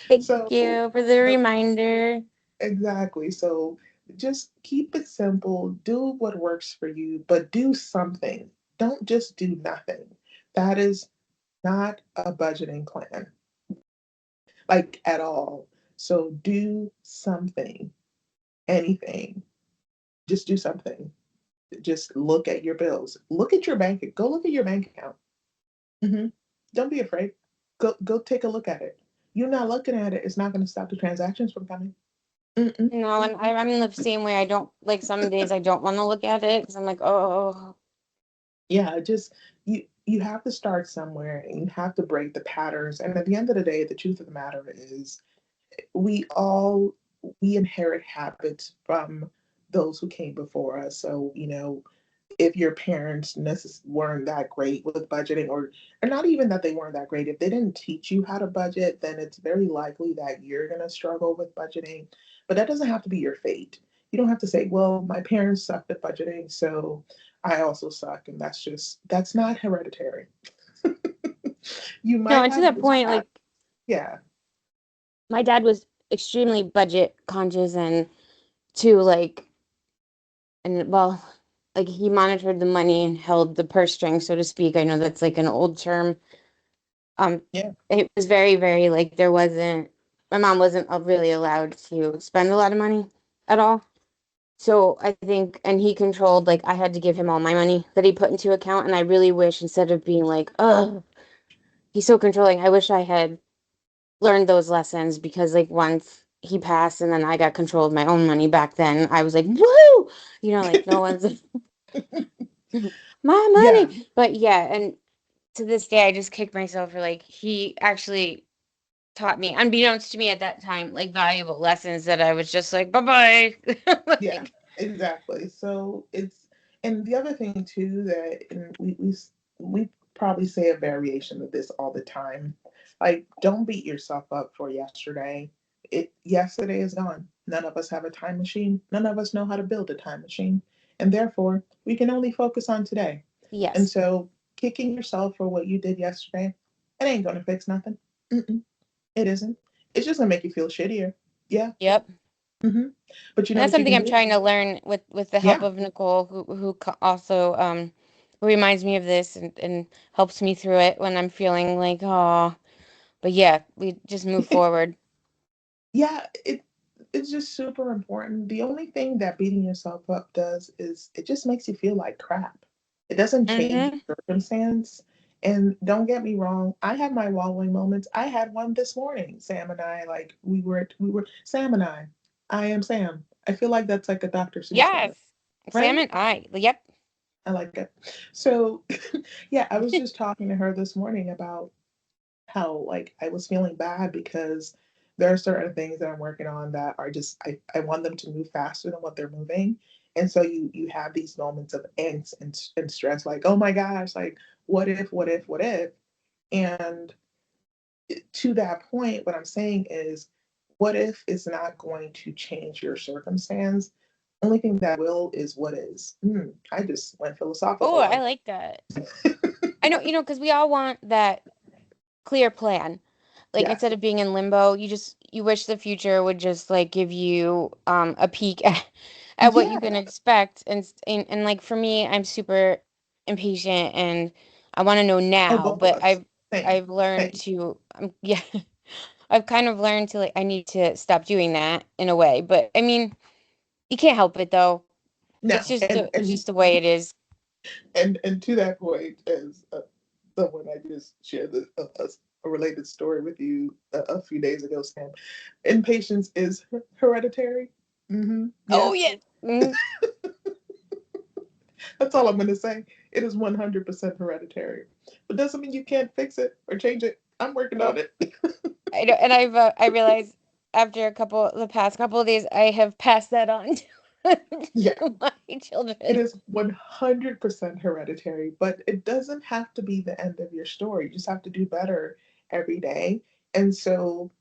Thank So, you for the uh, reminder. exactly. So, just keep it simple. Do what works for you, but do something. Don't just do nothing. That is not a budgeting plan, like at all. So, do something, anything. Just do something. Just look at your bills. Look at your bank. Go look at your bank account. Hmm. Don't be afraid. Go take a look at it. You not looking at it is not going to stop the transactions from coming. Mm-mm, No, and mm-mm. I'm the same way. I don't like some days I don't want to look at it because I'm like, oh, Yeah, just you have to start somewhere and you have to break the patterns. And at the end of the day, the truth of the matter is we all we inherit habits from those who came before us. So, if your parents weren't that great with budgeting, or not even that they weren't that great, if they didn't teach you how to budget, then it's very likely that you're going to struggle with budgeting. But that doesn't have to be your fate. You don't have to say, well, my parents sucked at budgeting, so I also suck. And that's not hereditary. You no. might And to have that those point, habits. like Yeah. my dad was extremely budget conscious and to like, and well, like he monitored the money and held the purse string, so to speak. I know that's like an old term. Um, Yeah. it was very, very like there wasn't. My mom wasn't really allowed to spend a lot of money at all. So I think, and he controlled, like, I had to give him all my money that he put into account. And I really wish, instead of being like, oh, he's so controlling, I wish I had learned those lessons because, like, once he passed and then I got control of my own money back then, I was like, woo! Like, no one's my Yeah. money. But yeah, and to this day, I just kick myself for, like, he actually taught me, unbeknownst to me at that time, like, valuable lessons that I was just like, bye bye. Yeah, Like, exactly. So and the other thing too that, and we probably say a variation of this all the time. Like, don't beat yourself up for yesterday. Yesterday is gone. None of us have a time machine. None of us know how to build a time machine, and therefore we can only focus on today. And yes. so, kicking yourself for what you did yesterday, it ain't gonna fix nothing. Mm-mm, it isn't. It's just gonna make you feel shittier. Yeah. Yep. Hmm. But you And know that's what you something can I'm do? trying to learn with the help Yeah. of Nicole, who also who reminds me of this and helps me through it when I'm feeling like, oh, but yeah, we just move forward. Yeah, it's just super important. The only thing that beating yourself up does is it just makes you feel like crap. It doesn't change Mm-hmm. your circumstance. And don't get me wrong, I have my wallowing moments. I had one this morning. Sam and I, like, we were Sam and I am Sam. I feel like that's like a Dr. Seuss Yes. moment, Sam right? and I. Yep. I like it. So, yeah, I was just talking to her this morning about how, like, I was feeling bad because there are certain things that I'm working on that are just I want them to move faster than what they're moving. And so you have these moments of angst and stress, like, oh my gosh, like what if, what if, what if? And to that point, what I'm saying is, what if is not going to change your circumstance? Only thing that will is what is. I just went Oh, philosophical I on like that. I know, because we all want that clear plan. Like yes. instead of being in limbo, you wish the future would just like give you a peek at what you Yeah. can expect. And like for me, I'm super impatient and I want to know Oh, now, both of but us. Same. I've learned Same. to yeah, I've kind of learned to like I need to stop doing that in a way. But I mean, you can't help it though. No, It's just the way it is. and to that point, as someone I just shared a related story with you a few days ago, Sam. Impatience is hereditary. Oh Yes, yeah. Mhm. that's all I'm going to say. It is 100% hereditary, but doesn't mean you can't fix it or change it. I'm working on Nope. it. I know, and I realized after the past couple of days, I have passed that on to, Yeah, to my it children. is 100% hereditary, but it doesn't have to be the end of your story. You just have to do better every day. And so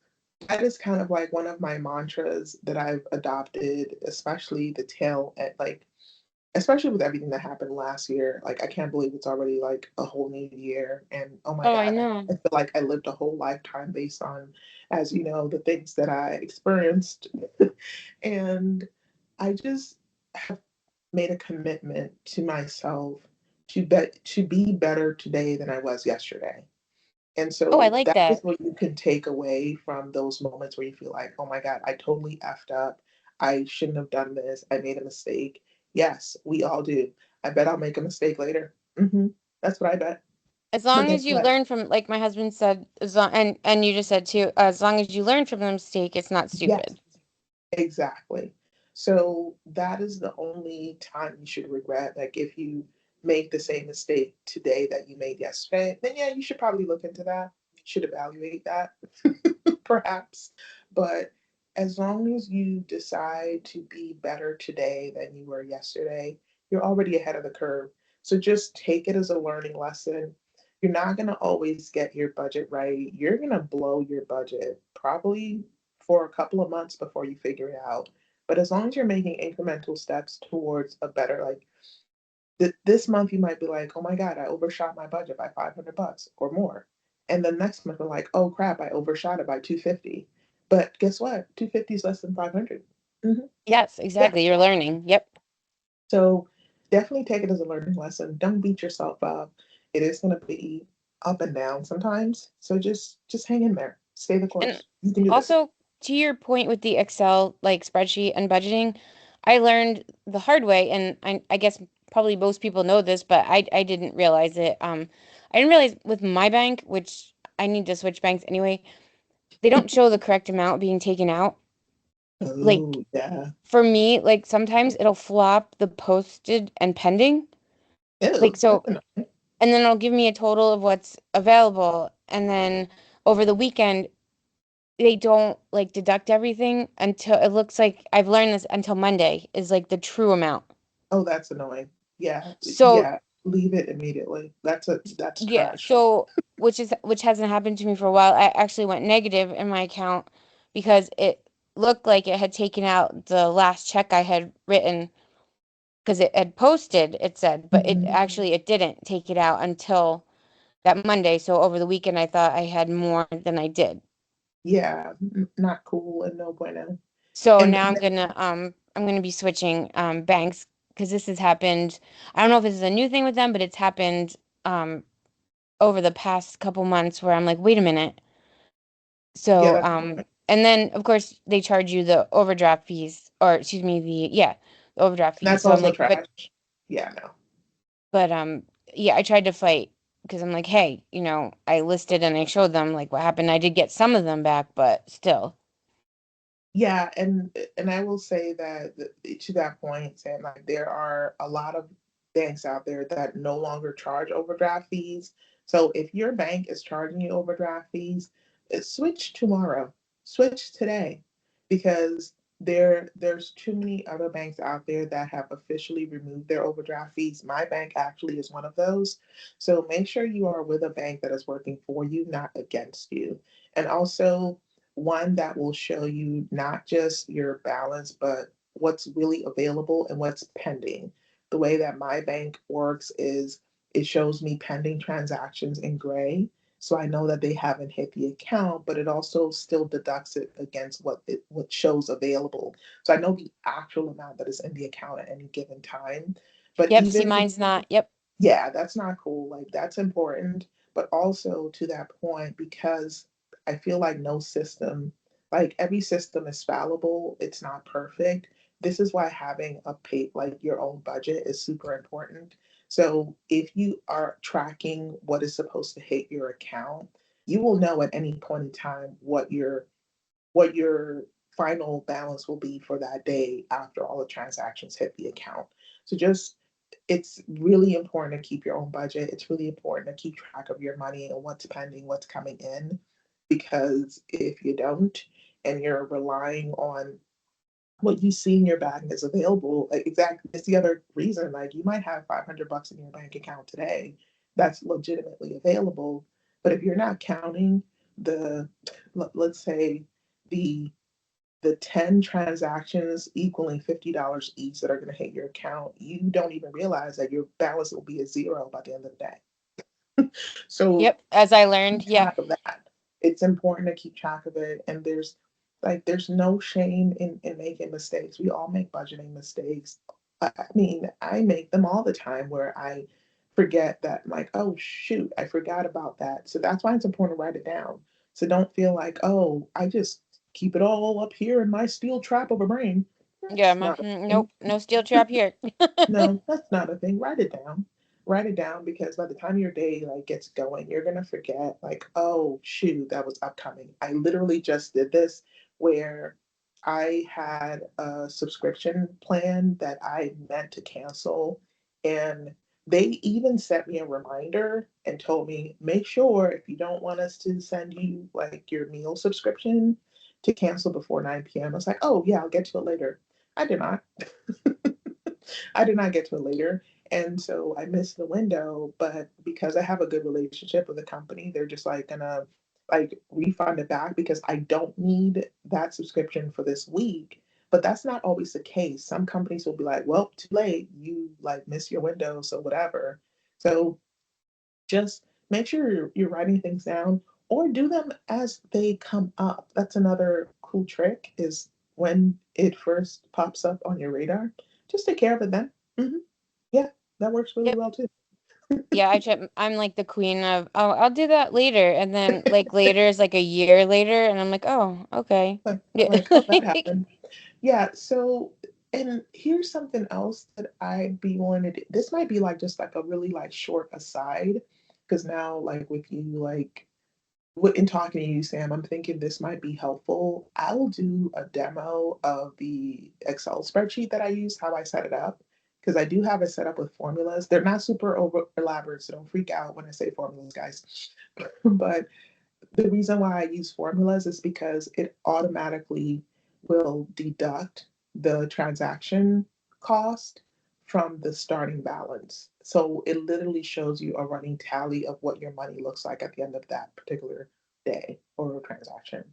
that is kind of like one of my mantras that I've adopted, especially the tail at like, especially with everything that happened last year. Like, I can't believe it's already like a whole new year. And oh my Oh, I God, know. I feel like I lived a whole lifetime based on, as you know, the things that I experienced. And I just have made a commitment to myself to be better today than I was yesterday. And Oh, I so like that is that. what you can take away from those moments where you feel like, oh my God, I totally effed up. I shouldn't have done this. I made a mistake. Yes, we all do. I bet I'll make a mistake later. That's what I bet. As But long guess as you what? learn from, like my husband said, and you just said too, as long as you learn from the mistake, it's not Yes, stupid. exactly. So that is the only time you should regret. Like if you make the same mistake today that you made yesterday, then yeah, you should probably look into that. You should evaluate that, perhaps. But as long as you decide to be better today than you were yesterday, you're already ahead of the curve. So just take it as a learning lesson. You're not going to always get your budget right. You're going to blow your budget probably for a couple of months before you figure it out. But as long as you're making incremental steps towards a better, like this month, you might be like, oh my God, I overshot my budget by $500 or more. And the next month, you're like, oh crap, I overshot it by 250. But guess what? 250 is less than 500. Yes, Yeah. exactly. You're learning. Yep. So definitely take it as a learning lesson. Don't beat yourself up. It is going to be up and down sometimes. So just hang in there. Stay the And course. You can do this. also, to your point with the Excel like spreadsheet and budgeting, I learned the hard way, and I guess probably most people know this, but I didn't realize it. I didn't realize with my bank, which I need to switch banks anyway, they don't show the correct amount being taken out. Like Oh, yeah. for me, like sometimes it'll flop the posted and pending. Like Ew, so, that's annoying. and then it'll give me a total of what's available, and then over the weekend they don't like deduct everything until it looks like I've learned this until Monday is like the true amount. Oh, that's annoying. Yeah, So yeah. Leave it immediately. That's yeah, trash. so which hasn't happened to me for a while. I actually went negative in my account because it looked like it had taken out the last check I had written because it had posted, it said, but it Mhm. actually it didn't take it out until that Monday. So over the weekend I thought I had more than I did. Yeah, not cool and no bueno. So And now I'm gonna be switching banks because this has happened. I don't know if this is a new thing with them, but it's happened um over the past couple months where I'm like, wait a minute. yeah, So that's and then of course they charge you the overdraft fees or excuse me, the overdraft fees. that's So I'm also like, trash. Yeah, no. but yeah, I tried to fight because I'm like, hey, I listed and I showed them like what happened. I did get some of them back, but still. Yeah, and I will say that to that point, Sam, like there are a lot of banks out there that no longer charge overdraft fees. So if your bank is charging you overdraft fees, switch tomorrow, switch today, because there's too many other banks out there that have officially removed their overdraft fees. My bank actually is one of those. So make sure you are with a bank that is working for you, not against you. And also one that will show you not just your balance, but what's really available and what's pending. The way that my bank works is it shows me pending transactions in gray. so I know that they haven't hit the account, but it also still deducts it against what shows available. So I know the actual amount that is in the account at any given time. But Yep, see, even, mine's not. Yep. yeah, that's not cool. Like that's important. But also to that point, because I feel like no system, like every system is fallible, it's not perfect. This is why having a pay, like your own budget is super important. So if you are tracking what is supposed to hit your account, you will know at any point in time what your final balance will be for that day after all the transactions hit the account. So just it's really important to keep your own budget. It's really important to keep track of your money and what's pending, what's coming in, because if you don't and you're relying on what you see in your bag is available, like exactly, it's the other reason. Like you might have $500 in your bank account today that's legitimately available, but if you're not counting the, let's say the the 10 transactions equaling $50 each that are going to hit your account, you don't even realize that your balance will be a zero by the end of the day. So Yep, as I keep learned. Yeah. track of that. It's important to keep track of it. And there's no shame in making mistakes. We all make budgeting mistakes. I mean, I make them all the time where I forget that, like, oh shoot, I forgot about that. So that's why it's important to write it down. So don't feel like, oh, I just keep it all up here in my steel trap of a brain. Yeah, That's not a thing. nope, no steel trap here. No, that's not a thing. Write it down. Write it down because by the time your day like gets going, you're gonna forget like, oh shoot, that was upcoming. I literally just did this where I had a subscription plan that I meant to cancel, and they even sent me a reminder and told me, make sure if you don't want us to send you like your meal subscription to cancel before 9 p.m. I was like, oh yeah, I'll get to it later. I did not. I did not get to it later. And so I missed the window, but because I have a good relationship with the company, they're just like gonna like refund it back because I don't need that subscription for this week. But that's not always the case. Some companies will be like, well, too late, you like miss your window, so whatever. So just make sure you're writing things down or do them as they come up. That's another cool trick is when it first pops up on your radar, just take care of it then. Hmm. Yeah, that works really Yep. well too. Yeah, I'm like the queen of, oh, I'll do that later. And then like later is like a year later and I'm like, oh, okay. I'm Yeah. like, oh, that happened. Yeah, so and here's something else that I'd be willing to do. This might be like just like a really like short aside, because now like with you like in talking to you, Sam, I'm thinking this might be helpful. I will do a demo of the Excel spreadsheet that I use, how I set it up, because I do have it set up with formulas. They're not super over elaborate, so don't freak out when I say formulas, guys. But the reason why I use formulas is because it automatically will deduct the transaction cost from the starting balance. So it literally shows you a running tally of what your money looks like at the end of that particular day or transaction.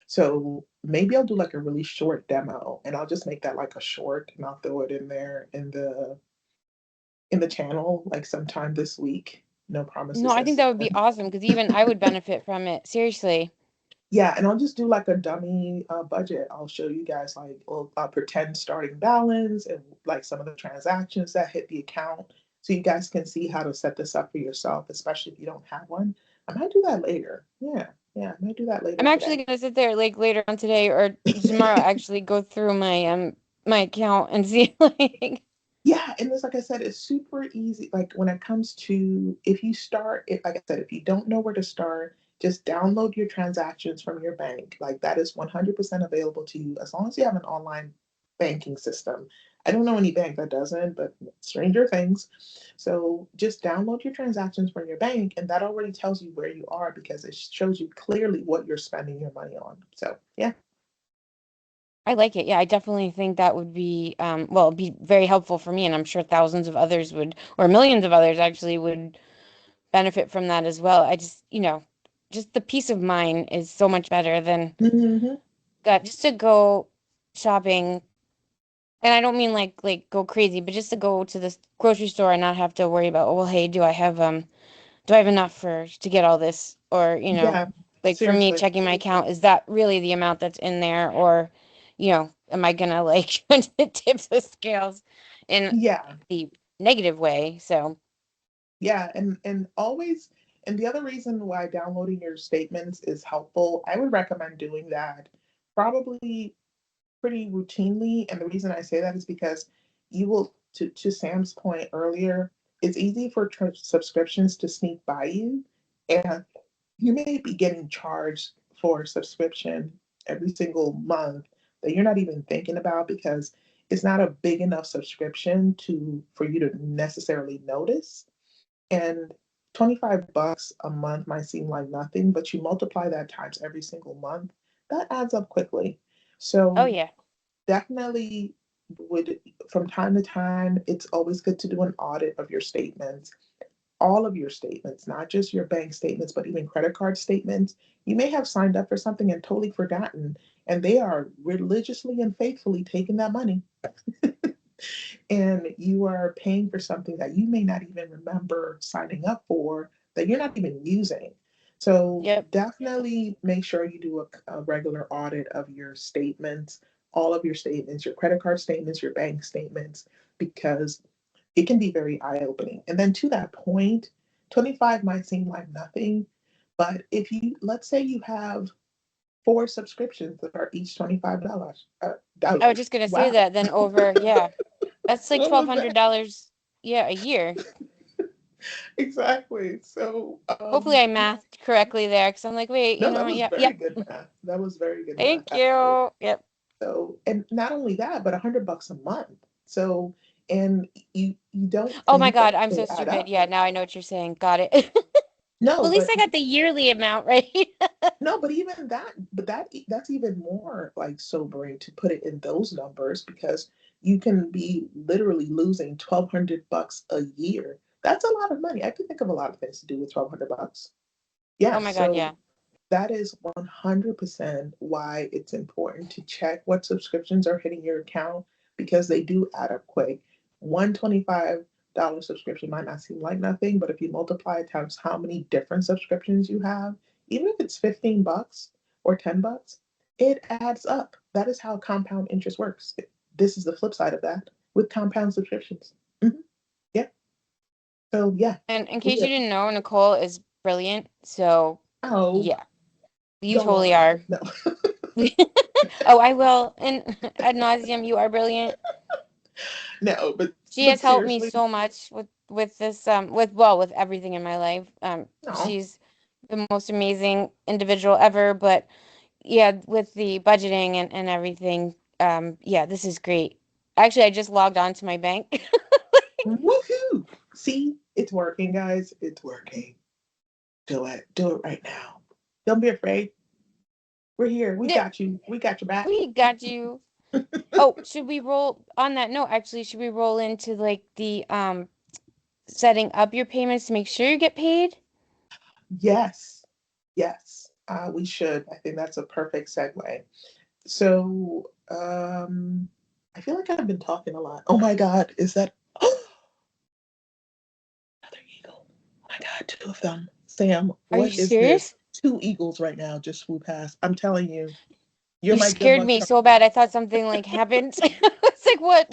So maybe I'll do like a really short demo and I'll just make that like a short and I'll throw it in there in the channel like sometime this week. No No, promises I think that would be necessary. awesome because even I would benefit from it. Seriously. Yeah, and I'll just do like a dummy budget. I'll show you guys like a pretend starting balance and like some of the transactions that hit the account so you guys can see how to set this up for yourself, especially if you don't have one. I might do that later. Yeah, yeah, I might do that later I'm actually today. gonna sit there like later on today or tomorrow actually go through my account and see like Yeah, and it's like I said, it's super easy. Like when it comes to if you start, if, like I said, if you don't know where to start, just download your transactions from your bank. Like that is 100% available to you as long as you have an online banking system. I don't know any bank that doesn't, but stranger things. So just download your transactions from your bank, and that already tells you where you are because it shows you clearly what you're spending your money on. So yeah. I like it. Yeah, I definitely think that would be well, be very helpful for me and I'm sure thousands of others would or millions of others actually would benefit from that as well. I just, just the peace of mind is so much better than Hmm. God, just to go shopping. And I don't mean like go crazy, but just to go to the grocery store and not have to worry about, oh, well, hey, do I have enough to get all this? Or, Yeah, like for me seriously. checking my account, is that really the amount that's in there? Or, am I gonna like tip the scales in Yeah, the negative way? So, yeah, and always, and the other reason why downloading your statements is helpful, I would recommend doing that probably pretty routinely. And the reason I say that is because you will, to Sam's point earlier, it's easy for subscriptions to sneak by you, and you may be getting charged for a subscription every single month that you're not even thinking about because it's not a big enough subscription to for you to necessarily notice. And $25 a month might seem like nothing, but you multiply that times every single month, that adds up quickly. oh So yeah. definitely would, from time to time, it's always good to do an audit of your statements, all of your statements, not just your bank statements, but even credit card statements. You may have signed up for something and totally forgotten, and they are religiously and faithfully taking that money. And you are paying for something that you may not even remember signing up for, that you're not even using. So Yep. definitely make sure you do a regular audit of your statements, all of your statements, your credit card statements, your bank statements, because it can be very eye-opening. And then to that point, 25 might seem like nothing, but if you, let's say you have four subscriptions that are each $25. I was just gonna say Wow. that then over, yeah. That's like What twelve was hundred that? dollars, yeah, a year. Exactly. So, Hopefully I mathed correctly there, because I'm like, wait, no, that was yep, very yep. good math. That was very good math, Thank actually. you. Yep. So, and not only that, but $100 a month. So, and you don't Oh my think that God, I'm they so add stupid. up. Yeah, now I know what you're saying. Got it. No, Well, at least but I got the yearly amount, right? no, but even that, but that's even more like sobering to put it in those numbers because you can be literally losing $1,200 a year. That's a lot of money. I can think of a lot of things to do with $1,200. Oh Yeah, my God, so yeah. that is 100% why it's important to check what subscriptions are hitting your account because they do add up quick. One $25 subscription might not seem like nothing, but if you multiply it times how many different subscriptions you have, even if it's $15 or $10, it adds up. That is how compound interest works. This is the flip side of that with compound subscriptions. Mhm. Yeah. So yeah, And in case we you are. didn't know, Nicole is brilliant. So, Oh, yeah, you don't totally lie. are. No. Oh, I will. And ad nauseum, you are brilliant. No, She has but helped me seriously, so much with this with everything in my life. no. She's the most amazing individual ever, but yeah, with the budgeting and everything, yeah, this is great. Actually, I just logged on to my bank. Woohoo! See, it's working, guys. It's working. Do it. Do it right now. Don't be afraid. We're here. We Yeah, got you. We got your back. we got you. Oh, should we roll on that note, actually, should we roll into like the setting up your payments to make sure you get paid? Yes. Yes. We should. I think that's a perfect segue. So, I feel like I've been talking a lot. Oh my God. Is that another eagle? Oh my God. Two of them. Sam, Are you what is this? serious? Two eagles right now just flew past. I'm telling you, you're You my good scared luck me charm. so bad. I thought something like happened. It's like, what?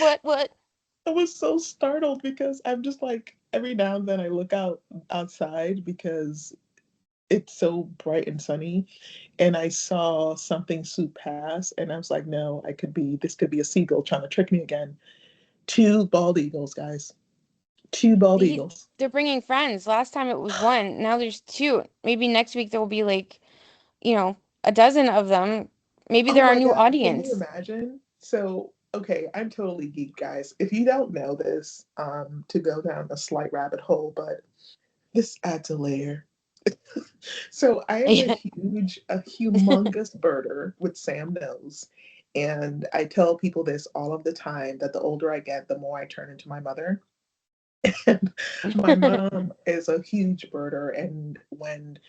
I was so startled because I'm just like every now and then I look outside because it's so bright and sunny and I saw something swoop past and I was like, no, this could be a seagull trying to trick me again. Two bald eagles, guys. Two bald He, eagles. they're bringing friends. Last time it was one. Now there's two. Maybe next week there will be like, a dozen of them. Maybe Oh they're our my new God, can you audience. imagine? So, okay, I'm totally geek, guys. If you don't know this, to go down a slight rabbit hole, but this adds a layer. So I am Yeah. a humongous birder, which Sam knows. And I tell people this all of the time that the older I get, the more I turn into my mother. And my mom is a huge birder. And when,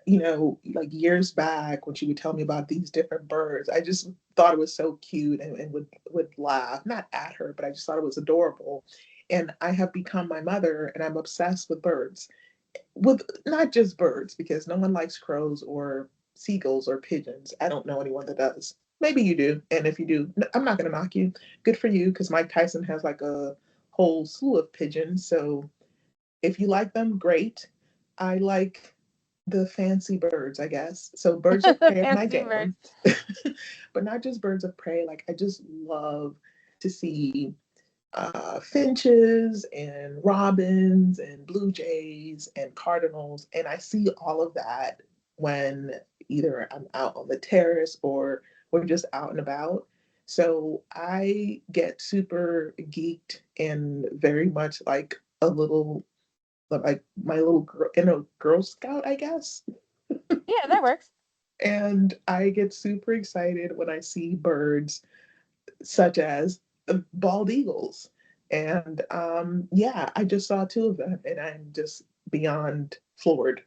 like years back, when she would tell me about these different birds, I just thought it was so cute and would laugh, not at her, but I just thought it was adorable. And I have become my mother and I'm obsessed with birds. with not just birds, because no one likes crows or seagulls or pigeons. I don't know anyone that does. Maybe you do, and if you do, I'm not going to knock you. Good for you, because Mike Tyson has like a whole slew of pigeons. So if you like them, great. I like the fancy birds, I guess. So birds of prey are my Fancy birds. jam, but not just birds of prey. Like I just love to see finches and robins and blue jays and cardinals. And I see all of that when either I'm out on the terrace or we're just out and about. So I get super geeked and very much like a little, like my little girl, Girl Scout, I guess. Yeah, that works. And I get super excited when I see birds such as bald eagles. And yeah, I just saw two of them, and I'm just beyond floored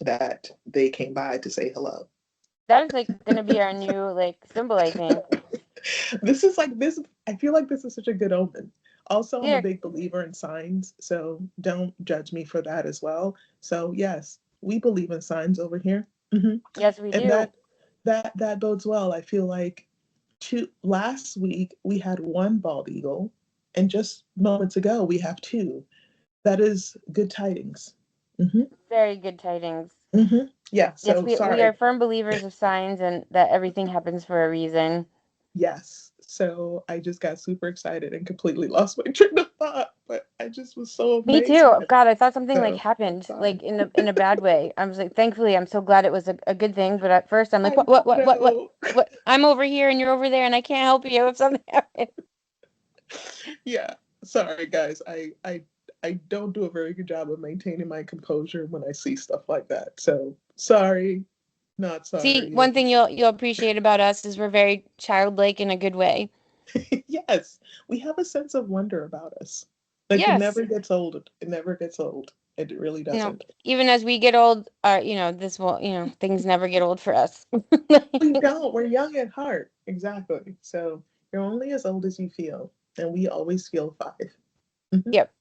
that they came by to say hello. That is like gonna be our new like symbol, I think. This is like this. I feel like this is such a good omen. Also, I'm a Yeah, big believer in signs, so don't judge me for that as well. So yes, we believe in signs over here. Hmm. yes, we And do. that bodes well. I feel like last week we had one bald eagle, and just moments ago we have two. That is good tidings. Hmm. Very good tidings. Hmm. Yeah. Yes, So we are sorry. firm believers of signs and that everything happens for a reason. Yes. So I just got super excited and completely lost my train of thought, but I just was so Me amazed too. by it. God, I thought something like So I'm happened, fine. like in a bad way. I was like, thankfully, I'm so glad it was a good thing. But at first, I'm like, I know. what? I'm over here and you're over there, and I can't help you if something happens. Yeah. Sorry guys. I don't do a very good job of maintaining my composure when I see stuff like that. So sorry, not See, sorry. one thing you'll appreciate about us is we're very childlike in a good way. Yes, we have a sense of wonder about us. Like it Yes. never gets old. It never gets old. It really doesn't. Even as we get old, this will, things never get old for us. We don't. We're young at heart. Exactly. So you're only as old as you feel, and we always feel 5. Mhm. Yep.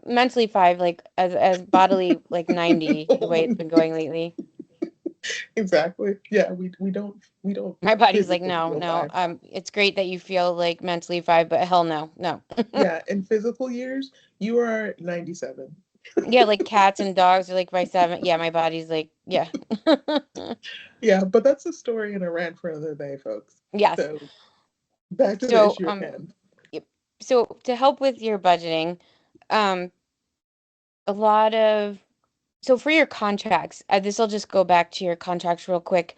Mentally five, like as bodily like 90, the way it's been going lately. Exactly. Yeah, we don't My body's like, physically no, feel no. 5. It's great that you feel like mentally five, but hell no, no. Yeah, in physical years, you are 97. Yeah, like cats and dogs are like by seven. Yeah, my body's like, yeah. Yeah, but that's a story and a rant for another day, folks. Yes. So back to the So, issue at hand. yep. So to help with your budgeting, um, a lot of so for your contracts, this will just go back to your contracts real quick.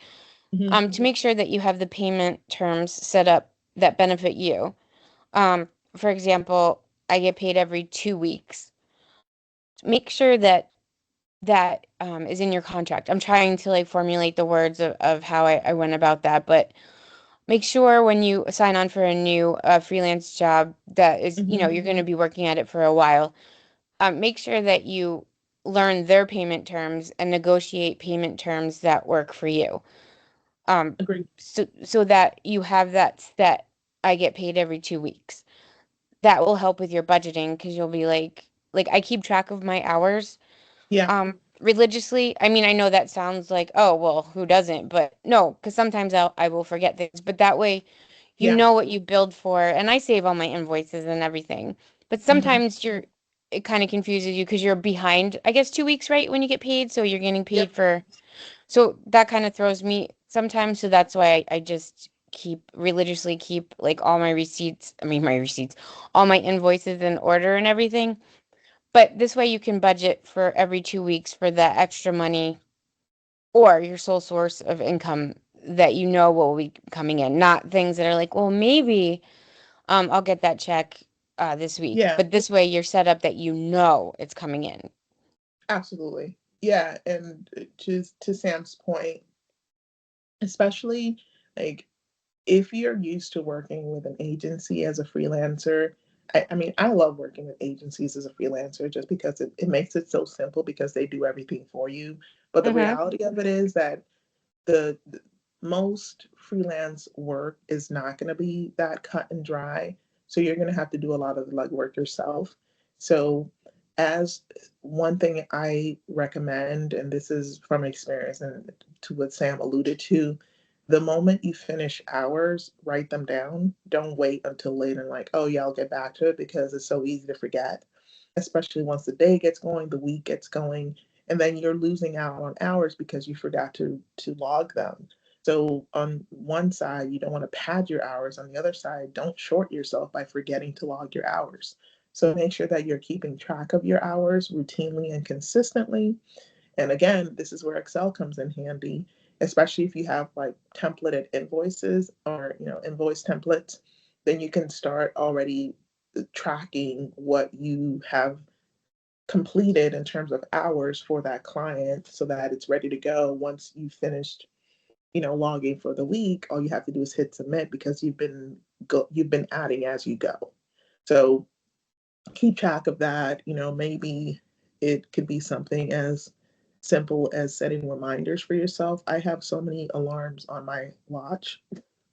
Hmm. To make sure that you have the payment terms set up that benefit you. For example, I get paid every 2 weeks. Make sure that is in your contract. I'm trying to like formulate the words of how I went about that, but make sure when you sign on for a new freelance job that is, Hmm. you're going to be working at it for a while. Make sure that you learn their payment terms and negotiate payment terms that work for you. Um, Agreed. so that you have that set. I get paid every 2 weeks. That will help with your budgeting because you'll be like I keep track of my hours Yeah. religiously. I mean, I know that sounds like, oh, well, who doesn't? But no, because sometimes I will forget things. But that way, you Yeah. know what you billed for, and I save all my invoices and everything. But Hmm. sometimes it kind of confuses you because you're behind, I guess, 2 weeks, right, when you get paid. So you're getting paid Yep. for, so that kind of throws me sometimes. So that's why I just religiously keep like all my receipts, I mean, my receipts, all my invoices in order and everything. But this way you can budget for every 2 weeks for that extra money or your sole source of income that you know will be coming in, not things that are like, well, maybe I'll get that check this week. Yeah. But this way you're set up that you know it's coming in. Absolutely. Yeah. And to Sam's point, especially like if you're used to working with an agency as a freelancer, I mean, I love working with agencies as a freelancer just because it makes it so simple because they do everything for you. But the Mm-hmm. reality of it is that the most freelance work is not going to be that cut and dry. So you're going to have to do a lot of the legwork yourself. So As one thing I recommend, and this is from experience and to what Sam alluded to, the moment you finish hours, write them down. Don't wait until later and like, oh yeah, I'll get back to it, because it's so easy to forget, especially once the day gets going, the week gets going, and then you're losing out on hours because you forgot to log them. So on one side, you don't want to pad your hours. On the other side, don't short yourself by forgetting to log your hours. So make sure that you're keeping track of your hours routinely and consistently. And again, this is where Excel comes in handy, especially if you have like templated invoices or, invoice templates, then you can start already tracking what you have completed in terms of hours for that client so that it's ready to go once you've finished, logging for the week. All you have to do is hit submit because you've been adding as you go. So keep track of that. Maybe it could be something as simple as setting reminders for yourself. I have so many alarms on my watch,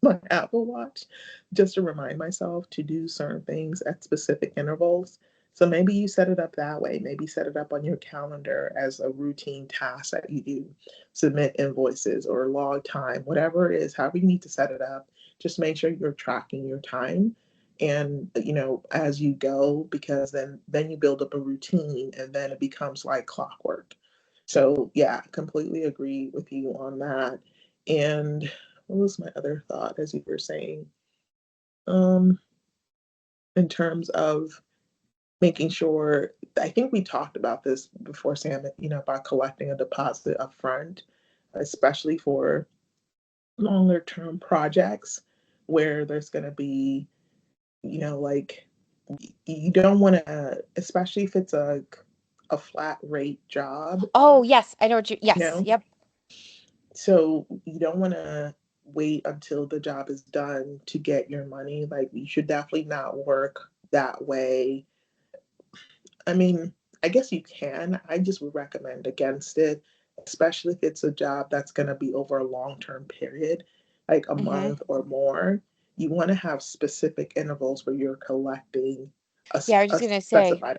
my Apple Watch, just to remind myself to do certain things at specific intervals. So maybe you set it up that way. Maybe set it up on your calendar as a routine task that you do. Submit invoices or log time, whatever it is, however you need to set it up. Just make sure you're tracking your time and as you go, because then you build up a routine and then it becomes like clockwork. So yeah, completely agree with you on that. And what was my other thought as you were saying? Um, in terms of making sure, I think we talked about this before, Sam, about collecting a deposit up front, especially for longer term projects where there's going to be, like you don't want to, especially if it's a flat rate job, Oh, yes, I know what you. you Yes, know, yep. so you don't want to wait until the job is done to get your money. Like you should definitely not work that way. I mean, I guess you can. I just would recommend against it, especially if it's a job that's going to be over a long-term period, like a Hmm. month or more. You want to have specific intervals where you're collecting Yeah, I was a just gonna say, specified.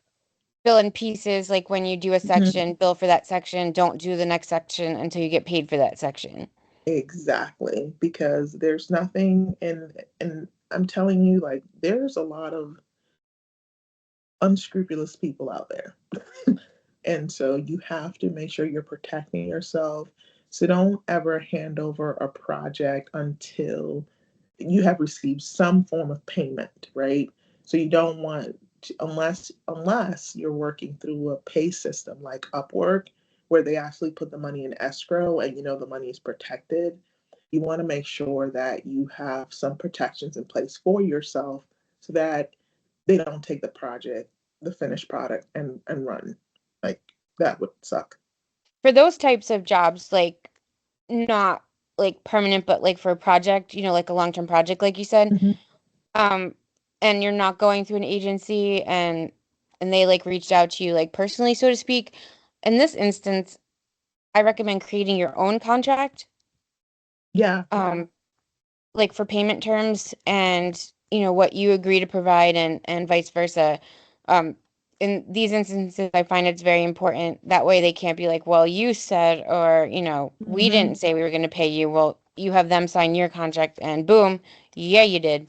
bill in pieces. Like when you do a Mhm. section, bill for that section. Don't do the next section until you get paid for that section. Exactly, because there's nothing and I'm telling you, like there's a lot of unscrupulous people out there. And so you have to make sure you're protecting yourself. So don't ever hand over a project until you have received some form of payment, right? So you don't want to, unless you're working through a pay system like Upwork, where they actually put the money in escrow and the money is protected. You want to make sure that you have some protections in place for yourself so that they don't take the finished product and run. Like that would suck. For those types of jobs, like not like permanent, but like for a project, like a long-term project, like you said, Mhm. um, and you're not going through an agency and they like reached out to you like personally, so to speak. In this instance, I recommend creating your own contract, Yeah, like for payment terms and what you agree to provide and vice versa. Um, in these instances, I find it's very important. That way they can't be like, well, you said, or, we hmm didn't say we were going to pay you. Well, you have them sign your contract and boom, yeah, you did.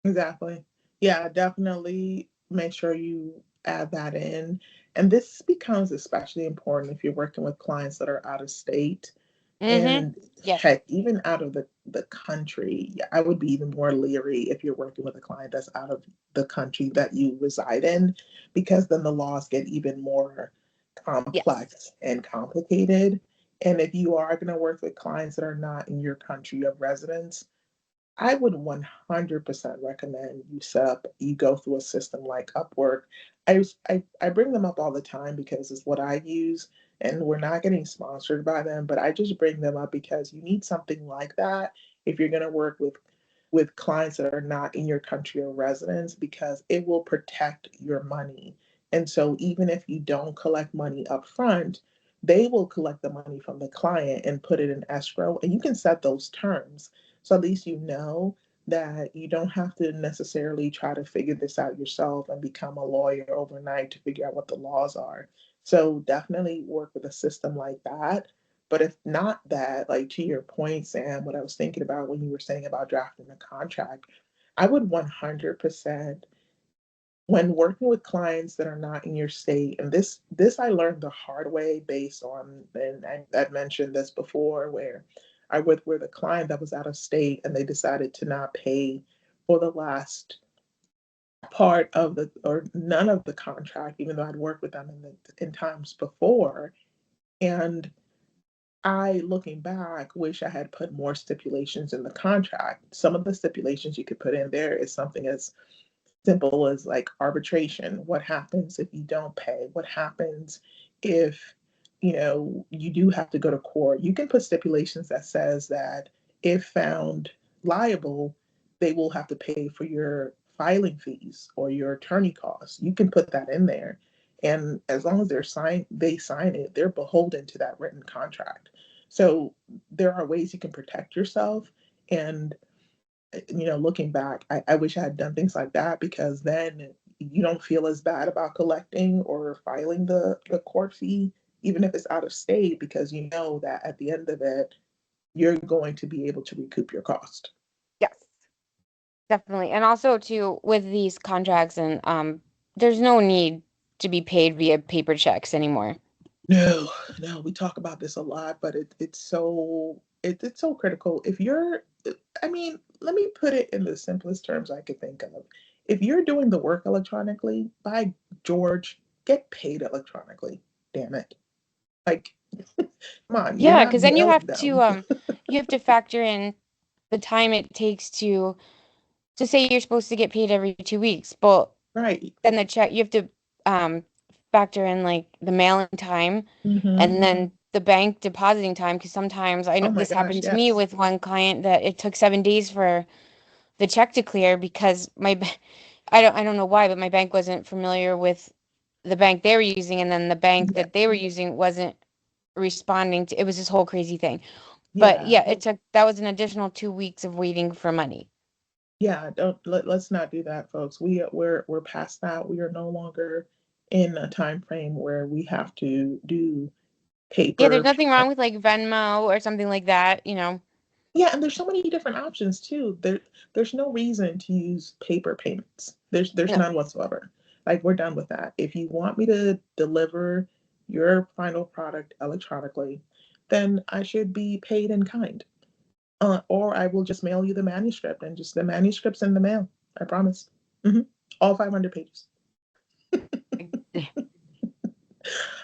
exactly. Yeah, definitely make sure you add that in. And this becomes especially important if you're working with clients that are out of state. Mm-hmm. And Yes. heck, even out of the country, yeah, I would be even more leery if you're working with a client that's out of the country that you reside in, because then the laws get even more Yes. complex and complicated. And if you are going to work with clients that are not in your country of residence, I would 100% recommend you go through a system like Upwork. I bring them up all the time because it's what I use, and we're not getting sponsored by them, but I just bring them up because you need something like that if you're going to work with clients that are not in your country of residence, because it will protect your money. And so even if you don't collect money up front, they will collect the money from the client and put it in escrow, and you can set those terms, so at least you know that you don't have to necessarily try to figure this out yourself and become a lawyer overnight to figure out what the laws are. So definitely work with a system like that. But if not that, like to your point, Sam, what I was thinking about when you were saying about drafting a contract, I would 100% when working with clients that are not in your state, and this I learned the hard way based on, and I've mentioned this before, where I worked with a client that was out of state and they decided to not pay for the last part of the or none of the contract, even though I'd worked with them in times before. And I, looking back, wish I had put more stipulations in the contract. Some of the stipulations you could put in there is something as simple as like arbitration. What happens if you don't pay? What happens if, you do have to go to court? You can put stipulations that says that if found liable, they will have to pay for your filing fees or your attorney costs. You can put that in there. And as long as they sign it, they're beholden to that written contract. So there are ways you can protect yourself. And looking back, I wish I had done things like that because then you don't feel as bad about collecting or filing the court fee, even if it's out of state, because you know that at the end of it, you're going to be able to recoup your cost. Yes, definitely. And also too, with these contracts and there's no need to be paid via paper checks anymore. No, no, we talk about this a lot, but it's so critical. If you're, I mean, let me put it in the simplest terms I could think of. If you're doing the work electronically, by George, get paid electronically. Damn it. Like, come on, you're Yeah, not because then mailing them. you have to factor in the time it takes to say you're supposed to get paid every 2 weeks, but Right. then the check you have to um factor in like the mailing time Hmm. and then the bank depositing time because sometimes I know Oh my this gosh, happened to me yes. with one client that it took 7 days for the check to clear because I don't know why, but my bank wasn't familiar with the bank they were using, and then the bank Yeah. that they were using wasn't responding to it. Was this whole crazy thing. But Yeah. yeah, it took that was an additional 2 weeks of waiting for money. Yeah. Let's not do that, folks. We're past that. We are no longer in a time frame where we have to do Yeah, there's paper. nothing wrong with like Venmo or something like that. Yeah, and there's so many different options too. There's no reason to use paper payments. There's No, none whatsoever. Like we're done with that. If you want me to deliver your final product electronically, then I should be paid in kind. Or I will just mail you the manuscript and just the manuscript's in the mail. I promise. Hmm. All 500 pages.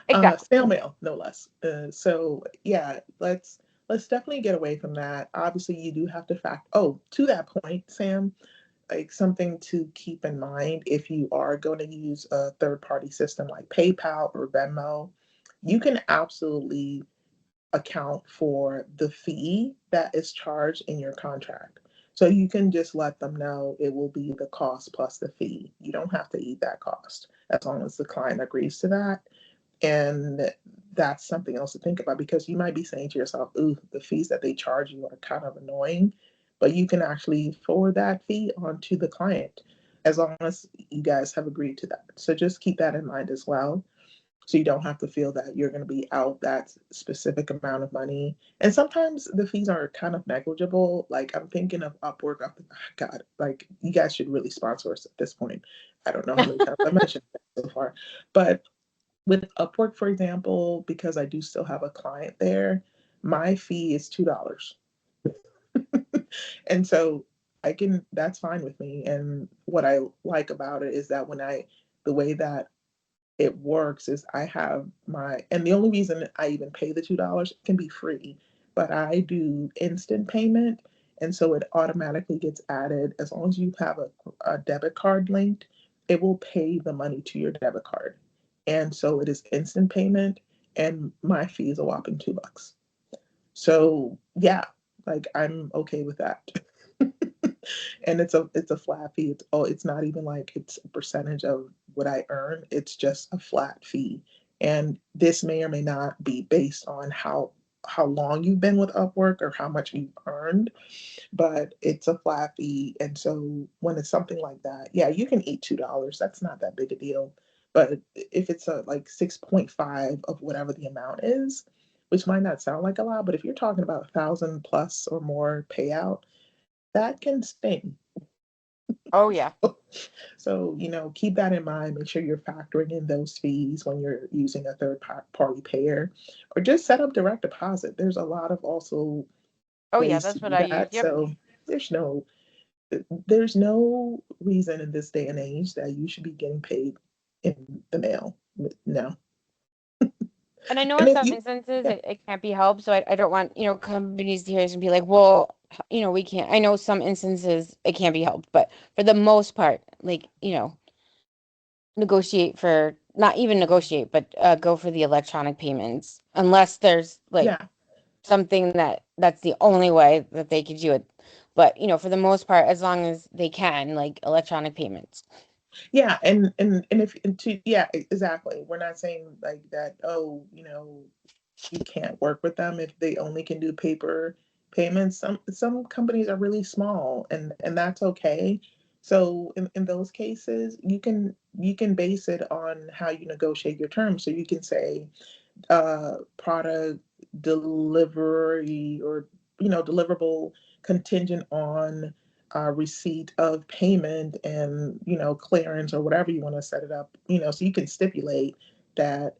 exactly. Snail mail, no less. So yeah, let's definitely get away from that. Obviously, you do have to fact. Oh, to that point, Sam, like something to keep in mind if you are going to use a third party system like PayPal or Venmo, you can absolutely account for the fee that is charged in your contract. So you can just let them know it will be the cost plus the fee. You don't have to eat that cost as long as the client agrees to that. And that's something else to think about because you might be saying to yourself, ooh, the fees that they charge you are kind of annoying, but you can actually forward that fee onto the client as long as you guys have agreed to that. So just keep that in mind as well. So you don't have to feel that you're going to be out that specific amount of money. And sometimes the fees are kind of negligible. Like I'm thinking of Upwork. God, like you guys should really sponsor us at this point. I don't know how many times I mentioned that so far, but with Upwork, for example, because I do still have a client there, my fee is $2. And so that's fine with me. And what I like about it is that the way that it works is I have and the only reason I even pay the $2 can be free, but I do instant payment. And so it automatically gets added. As long as you have a debit card linked, it will pay the money to your debit card. And so it is instant payment, and my fee is a whopping $2. So yeah, like I'm okay with that. And it's a flat fee. It's not even like it's a percentage of what I earn. It's just a flat fee. And this may or may not be based on how long you've been with Upwork or how much you've earned, but it's a flat fee. And so when it's something like that, yeah, you can eat $2. That's not that big a deal. But if it's a like 6.5 of whatever the amount is, which might not sound like a lot, but if you're talking about 1,000 plus or more payout, that can sting. Oh yeah. So, keep that in mind. Make sure you're factoring in those fees when you're using a third party payer, or just set up direct deposit. There's a lot of also Oh yeah, ways to that's what do I use. that. Yep. So there's no there's no reason in this day and age that you should be getting paid in the mail. No. And I know And in if some you instances yeah, it can't be helped, so I don't want, companies to hear this and be like, well, we can't. I know some instances it can't be helped, but for the most part, like, negotiate for, not even negotiate, but go for the electronic payments unless there's like yeah, something that's the only way that they could do it. But, for the most part, as long as they can, like electronic payments. yeah, and if and to yeah, exactly. We're not saying like that, oh, you can't work with them if they only can do paper payments. Some companies are really small, and that's okay. So in those cases, you can base it on how you negotiate your terms. So you can say product delivery, or deliverable contingent on receipt of payment, and clearance, or whatever you want to set it up. So you can stipulate that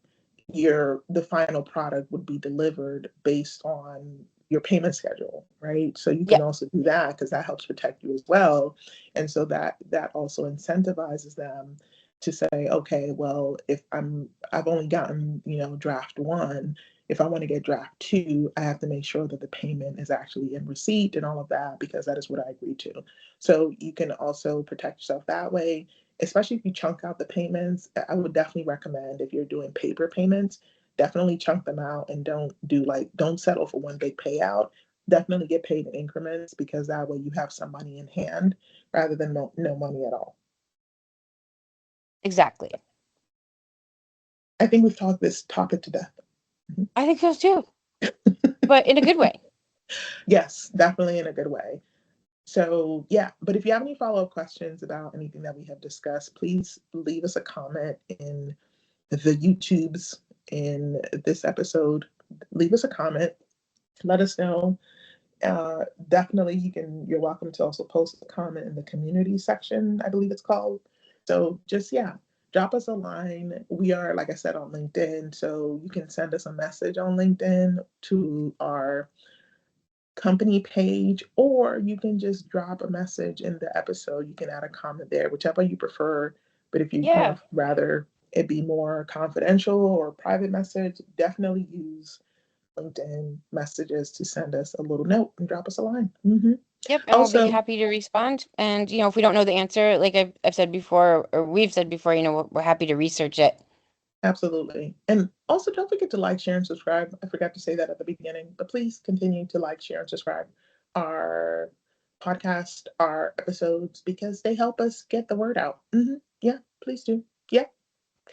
the final product would be delivered based on your payment schedule, right? So you can Yep, also do that, because that helps protect you as well. And so that also incentivizes them to say, okay, well, if I've only gotten, draft one, if I want to get draft two, I have to make sure that the payment is actually in receipt and all of that, because that is what I agreed to. So you can also protect yourself that way, especially if you chunk out the payments. I would definitely recommend, if you're doing paper payments, definitely chunk them out, and don't settle for one big payout. Definitely get paid in increments, because that way you have some money in hand rather than no money at all. exactly. I think we've talked this topic to death. Mhm. I think so too, but in a good way. Yes, definitely in a good way. So, yeah, but if you have any follow up questions about anything that we have discussed, please leave us a comment in the YouTubes in this episode. Leave us a comment. Let us know. Definitely, you're welcome to also post a comment in the community section, I believe it's called. So, just, yeah, drop us a line. We are, like I said, on LinkedIn. So, you can send us a message on LinkedIn to our company page, or you can just drop a message in the episode. You can add a comment there, whichever you prefer. But if you kind Yeah. of rather it be more confidential or private message, definitely use LinkedIn messages to send us a little note and drop us a line. Yep, and we'll be Also, happy to respond. And, if we don't know the answer, like I've said before, or we've said before, we're happy to research it. absolutely. And also, don't forget to like, share, and subscribe. I forgot to say that at the beginning, but please continue to like, share, and subscribe our podcast, our episodes, because they help us get the word out. Yeah, please do. Yeah,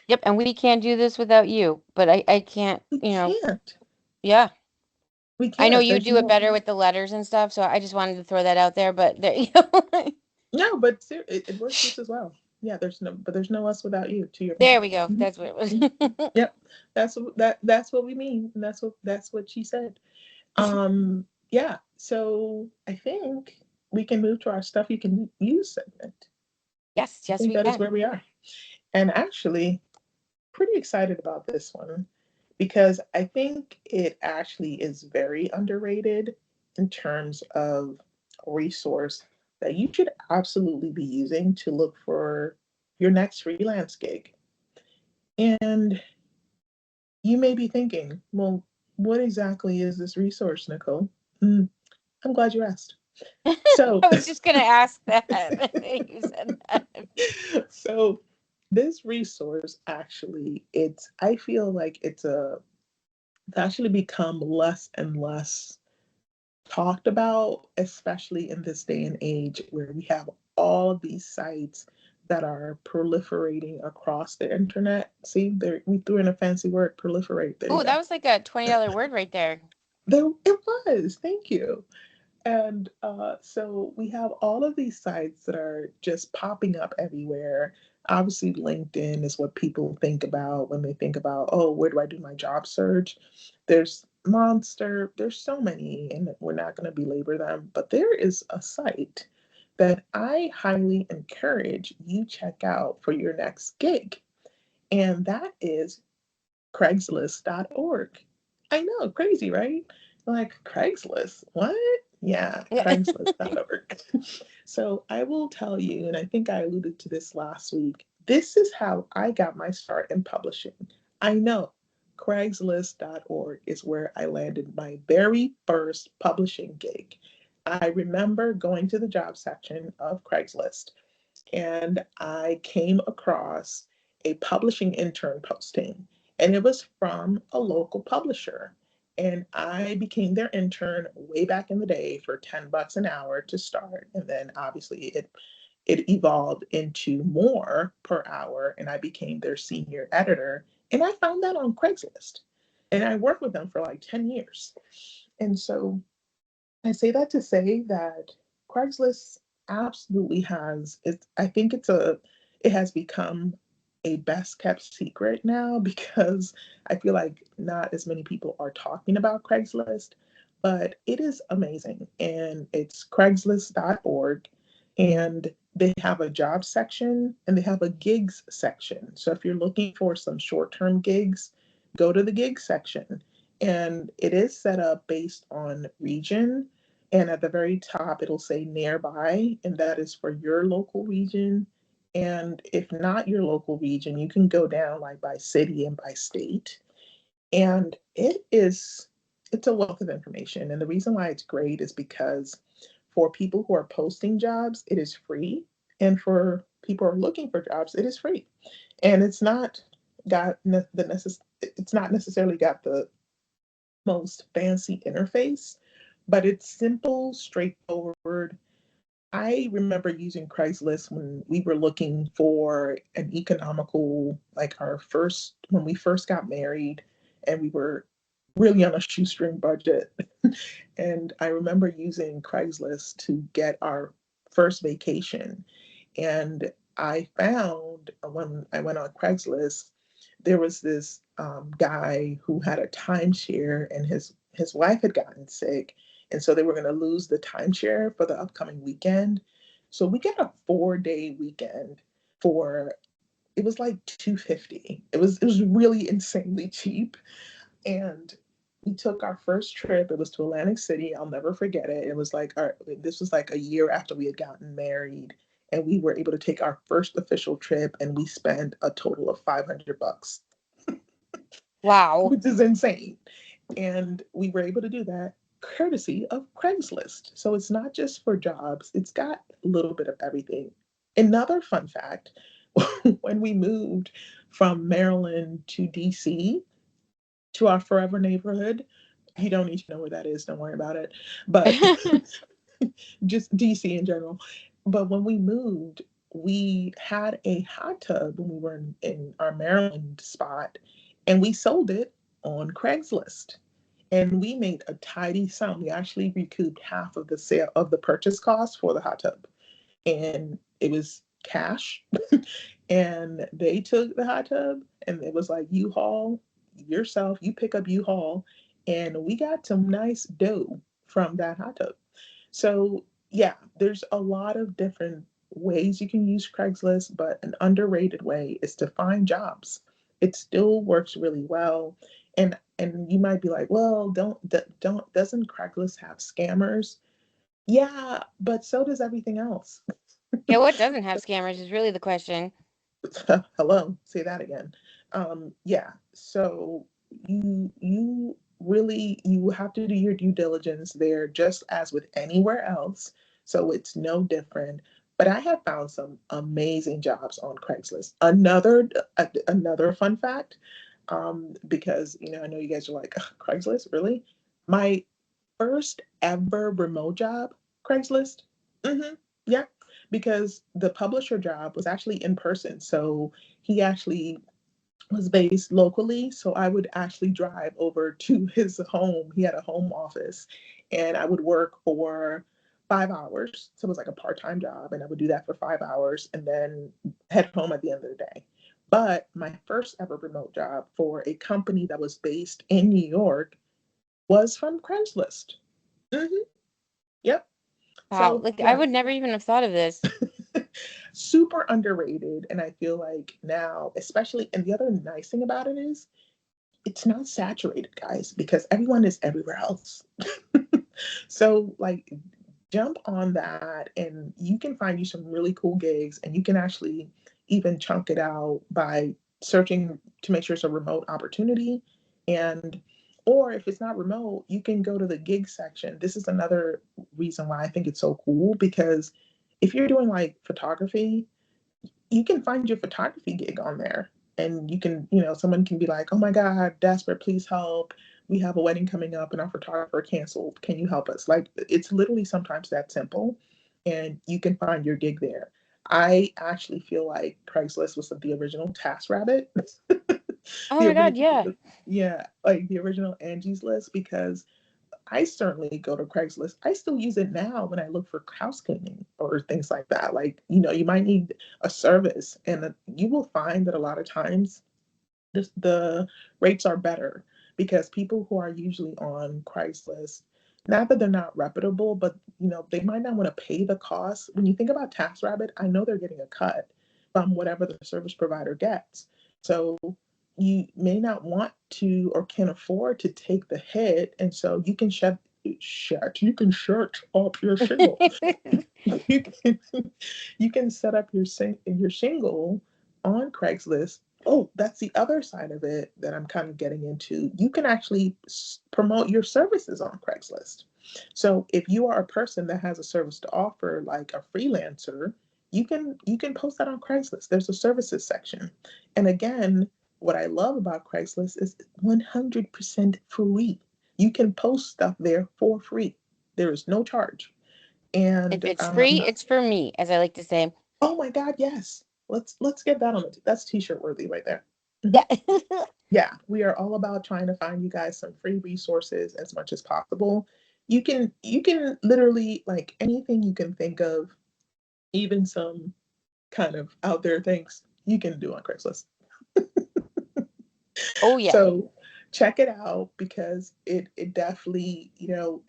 Yep, and we can't do this without you, but I can't, we can't. yeah. We I know can't. you There's do it no, better with the letters and stuff, so I just wanted to throw that out there, but there you go. no, but it works just as well. Yeah, there's no us without you, to your point. There we go. Mhm, That's what it was. mhm. Yep, that's what we mean. And that's what she said. Yeah. So I think we can move to our stuff you can use segment. Yes, I yes, think we that is can. where we are. And actually, pretty excited about this one, because I think it actually is very underrated in terms of a resource that you should absolutely be using to look for your next freelance gig. And you may be thinking, well, what exactly is this resource, Nicole? Mm, I'm glad you asked. So, I was just gonna ask that. You said that. so this resource actually, I feel like it's actually become less and less talked about, especially in this day and age where we have all of these sites that are proliferating across the internet. See, there we threw in a fancy word, proliferate. There you Oh, that go. was like a $20 word right there. There it was. Thank you. And so we have all of these sites that are just popping up everywhere. Obviously, LinkedIn is what people think about when they think about, oh, where do I do my job search? There's Monster, there's so many, and we're not going to belabor them, but there is a site that I highly encourage you check out for your next gig, and that is Craigslist.org. I know, crazy, right? Like, Craigslist, what? Yeah, Yeah. Craigslist.org. So I will tell you, and I think I alluded to this last week, this is how I got my start in publishing. I know Craigslist.org is where I landed my very first publishing gig. I remember going to the job section of Craigslist and I came across a publishing intern posting, and it was from a local publisher. And I became their intern way back in the day for $10 an hour to start. And then obviously it evolved into more per hour, and I became their senior editor. And I found that on Craigslist. And I worked with them for like 10 years. And so I say that to say that Craigslist absolutely has it. I think it has become a best kept secret now because I feel like not as many people are talking about Craigslist, but it is amazing. And it's Craigslist.org, and they have a job section and they have a gigs section. So if you're looking for some short-term gigs, go to the gigs section. And it is set up based on region, and at the very top, it'll say nearby, and that is for your local region. And if not your local region, you can go down like by city and by state. And it's a wealth of information. And the reason why it's great is because for people who are posting jobs, it is free. And for people who are looking for jobs, it is free. And it's not necessarily got the most fancy interface, but it's simple, straightforward. I remember using Craigslist when we were looking for an economical, like when we first got married and we were really on a shoestring budget. And I remember using Craigslist to get our first vacation. And I found when I went on Craigslist, there was this guy who had a timeshare, and his wife had gotten sick, and so they were going to lose the timeshare for the upcoming weekend. So we got a 4-day weekend for it was like 250. It was really insanely cheap, and we took our first trip. It was to Atlantic City. I'll never forget it. It was like this was like a year after we had gotten married, and we were able to take our first official trip, and we spent a total of $500, Wow. which is insane. And we were able to do that courtesy of Craigslist. So it's not just for jobs, it's got a little bit of everything. Another fun fact, when we moved from Maryland to DC, to our forever neighborhood, you don't need to know where that is, don't worry about it. But just DC in general. But when we moved, we had a hot tub when we were in our Maryland spot, and we sold it on Craigslist. And we made a tidy sum. We actually recouped half of the sale of the purchase cost for the hot tub. And it was cash. And they took the hot tub, and it was like U-Haul yourself, you pick up U-Haul, and we got some nice dough from that hot tub. So, yeah, there's a lot of different ways you can use Craigslist, but an underrated way is to find jobs. It still works really well. And you might be like, well, don't doesn't Craigslist have scammers? Yeah, but so does everything else. Yeah, what doesn't have scammers is really the question. Hello, say that again. Yeah, so you really you have to do your due diligence there just as with anywhere else. So it's no different. But I have found some amazing jobs on Craigslist. Another fun fact, because I know you guys are like, Craigslist, really? My first ever remote job, Craigslist. Yeah, because the publisher job was actually in person. So he actually was based locally. So I would actually drive over to his home. He had a home office, and I would work for 5 hours. So it was like a part time job. And I would do that for 5 hours and then head home at the end of the day. But my first ever remote job for a company that was based in New York was from Craigslist. Hmm. Yep. Wow, So, like I yeah, would never even have thought of this. super underrated. And I feel like now, especially, and the other nice thing about it is it's not saturated, guys, because everyone is everywhere else. So, like, jump on that and you can find you some really cool gigs, and you can actually even chunk it out by searching to make sure it's a remote opportunity. And or if it's not remote, you can go to the gig section. This is another reason why I think it's so cool, because if you're doing like photography, you can find your photography gig on there, and you can, someone can be like, oh my god, desperate, please help, we have a wedding coming up and our photographer canceled, can you help us? Like, it's literally sometimes that simple, and you can find your gig there. I actually feel like Craigslist was the original TaskRabbit. Oh The my God, original, yeah. yeah, like the original Angie's List, because I certainly go to Craigslist. I still use it now when I look for house cleaning or things like that. Like, you might need a service, and you will find that a lot of times the rates are better, because people who are usually on Craigslist, not that they're not reputable, but they might not want to pay the cost. When you think about TaskRabbit, I know they're getting a cut from whatever the service provider gets. So you may not want to or can afford to take the hit, and so you can shut up your shingle. You can you can set up your shingle on Craigslist. Oh, that's the other side of it that I'm kind of getting into. You can actually promote your services on Craigslist. So if you are a person that has a service to offer, like a freelancer, you can post that on Craigslist. There's a services section. And again, what I love about Craigslist is 100% free. You can post stuff there for free. There is no charge. If And it's free, it's for me, as I like to say. oh my God, yes. Let's get that on that's t-shirt worthy right there. Hmm. Yeah. Yeah, we are all about trying to find you guys some free resources as much as possible. You can literally, like, anything you can think of, even some kind of out there things you can do on Craigslist. Oh yeah. So check it out, because it definitely,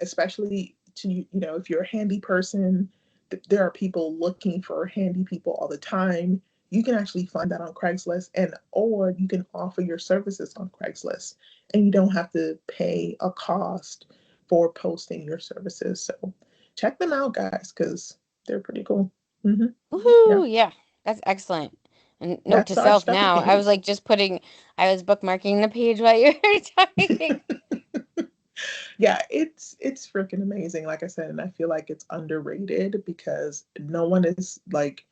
especially to, if you're a handy person, there are people looking for handy people all the time. You can actually find that on Craigslist, and or you can offer your services on Craigslist, and you don't have to pay a cost for posting your services. So check them out, guys, because they're pretty cool. Hmm. Yeah, Woohoo! Yeah, that's excellent. And note to that's our self stuff if now, you I need was like just putting, I was bookmarking the page while you were talking. it. Yeah, it's freaking amazing, like I said, and I feel like it's underrated, because no one is like,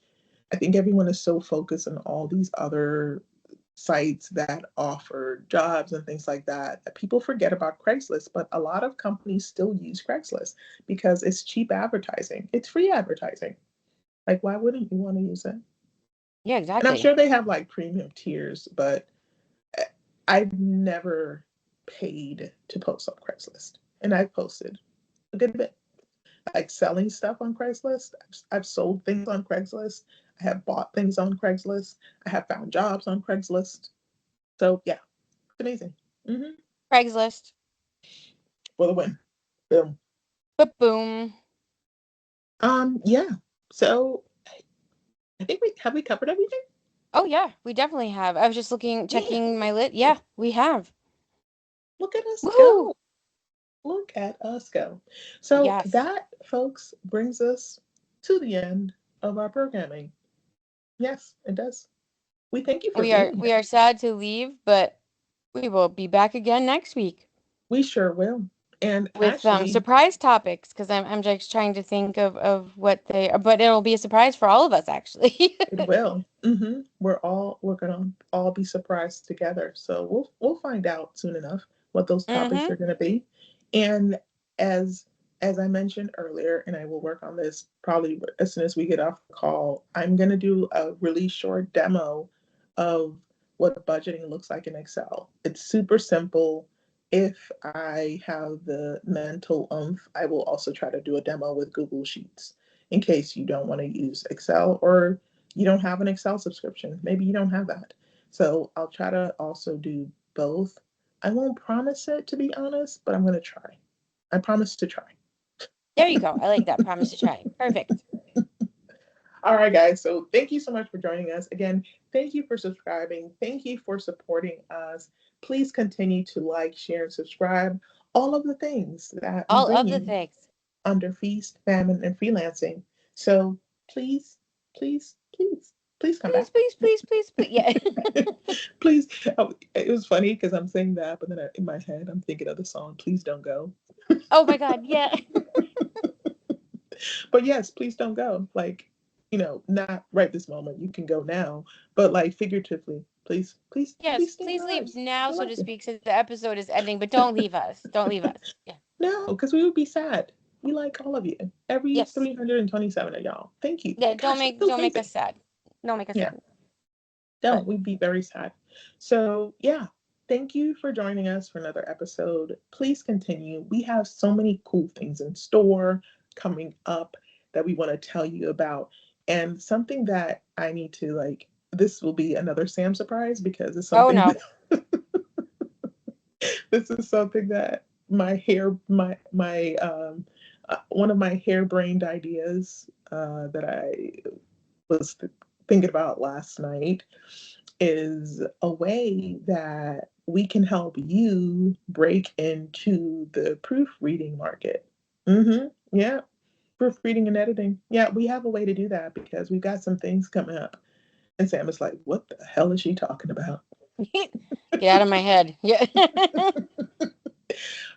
I think everyone is so focused on all these other sites that offer jobs and things like that people forget about Craigslist. But a lot of companies still use Craigslist because it's cheap advertising. It's free advertising. Like, why wouldn't you want to use it? Yeah, And I'm exactly. sure they have like premium tiers, but I've never paid to post on Craigslist. And I've posted a good bit, like selling stuff on Craigslist. I've sold things on Craigslist. I have bought things on Craigslist. I have found jobs on Craigslist. So yeah, it's amazing. Hmm. Craigslist. For the win. Boom. But boom. Yeah. So I think we covered everything. Oh yeah, we definitely have. I was just looking, Yeah. checking my lit. Yeah, we have. Look at us Woohoo! go. Look at us go. So Yes. that, folks, brings us to the end of our programming. Yes, it does. We thank you for We are being we here. are sad to leave, but we will be back again next week We sure will. And with actually, surprise topics because I'm just trying to think of what they are, but it'll be a surprise for all of us actually. it will. We're gonna all be surprised together. So we'll find out soon enough what those topics Mm-hmm. are gonna be. And as as I mentioned earlier, and I will work on this probably as soon as we get off the call, I'm gonna do a really short demo of what budgeting looks like in Excel. It's super simple. If I have the mental oomph, I will also try to do a demo with Google Sheets in case you don't want to use Excel or you don't have an Excel subscription. Maybe you don't have that. So I'll try to also do both. I won't promise it, to be honest, but I'm going to try. I promise to try. There you go. I like that. Promise to try. Perfect. All right, guys. So thank you so much for joining us. Again, thank you for subscribing. Thank you for supporting us. Please continue to like, share, and subscribe. All of the things that we All bring of the you things. under Feast, Famine, and Freelancing. So please, please come Please, back. please, please, please, please. Yeah. Please. Oh, it was funny because I'm saying that, but then in my head, I'm thinking of the song, Please Don't Go. Oh my God. Yeah. But yes, please don't go. Like, not right this moment. You can go now, but like figuratively, Yes. please stay in Please our leave lives. now, We so love to you. speak, so the episode is ending, but don't leave us. Don't leave us. Yeah. No, because we would be sad. We like all of you. Every Yes. 327 of y'all. Thank you. Yeah. Gosh, that's so Don't make amazing. us sad. Don't make us Yeah, sad. don't. But We'd be very sad. So yeah, thank you for joining us for another episode. Please continue. We have so many cool things in store coming up that we want to tell you about. And something that I need to like, this will be another Sam surprise because it's oh something no. this is something that one of my harebrained ideas that I was thinking about last night is a way that we can help you break into the proofreading market. Yeah, proofreading and editing. Yeah, we have a way to do that because we've got some things coming up. And Sam is like, what the hell is she talking about? Get out of my head. Yeah.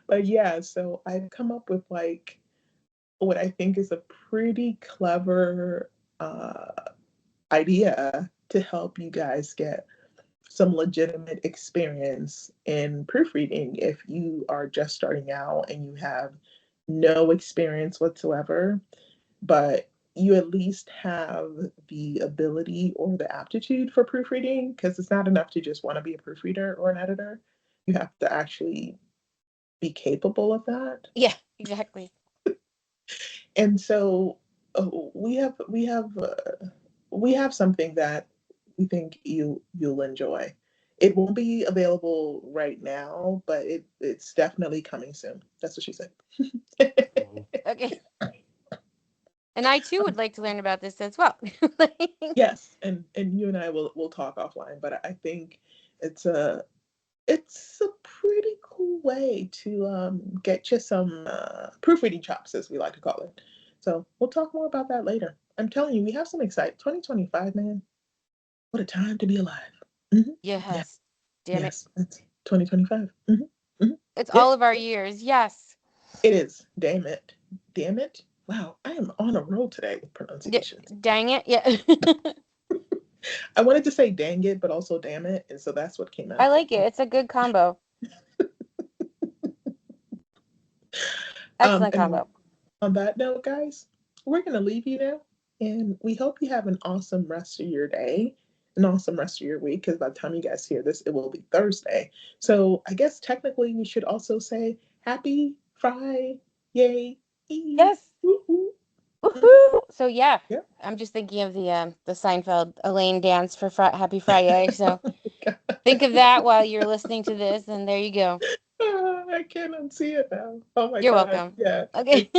But yeah, so I've come up with like what I think is a pretty clever idea to help you guys get some legitimate experience in proofreading if you are just starting out and you have no experience whatsoever, but you at least have the ability or the aptitude for proofreading because it's not enough to just want to be a proofreader or an editor. You have to actually be capable of that. Yeah. Exactly. And so we have something that we think you'll enjoy. It won't be available right now, but it's definitely coming soon. That's what she said. Okay. And I too would like to learn about this as well. Yes, and you and I will talk offline, but I think it's a it's a pretty cool way to get you some proofreading chops, as we like to call it. So we'll talk more about that later. I'm telling you, we have some excitement. 2025, man. What a time to be alive. Yeah. Yes. Damn it. Yes. It's 2025. It's Yeah. all of our years. Yes. It is. Damn it. Damn it. Wow. I am on a roll today with pronunciations. Dang it. Yeah. I wanted to say dang it, but also damn it. And so that's what came I out. like it. It's a good combo. Excellent And combo. on that note, guys, we're going to leave you now. And we hope you have an awesome rest of your day, an awesome rest of your week, because by the time you guys hear this, it will be Thursday. So I guess technically we should also say happy Friday. Yay. Yes. Woo-hoo. Woohoo! So yeah, Yeah. I'm just thinking of the Seinfeld Elaine dance for Happy Friday. So think of that while you're listening to this, and there you go. I can't unsee it now. Oh my You're God. welcome. Yeah. Okay.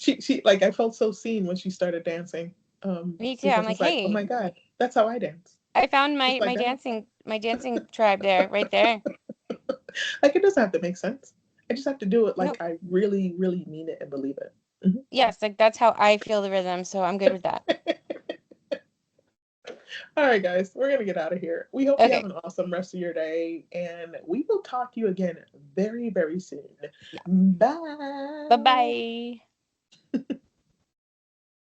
She like I felt so seen when she started dancing. Me too. I'm Because like, it's like, oh hey, my God, that's how I dance. I found Just like that. my dancing tribe there, right there. Like it doesn't have to make sense. I just have to do it like Nope. I really, really mean it and believe it. Mhm. Yes, like that's how I feel the rhythm, so I'm good with that. All right, guys, we're gonna get out of here. We hope you have Okay. an awesome rest of your day, and we will talk to you again very, very soon. Yeah. Bye. Bye-bye.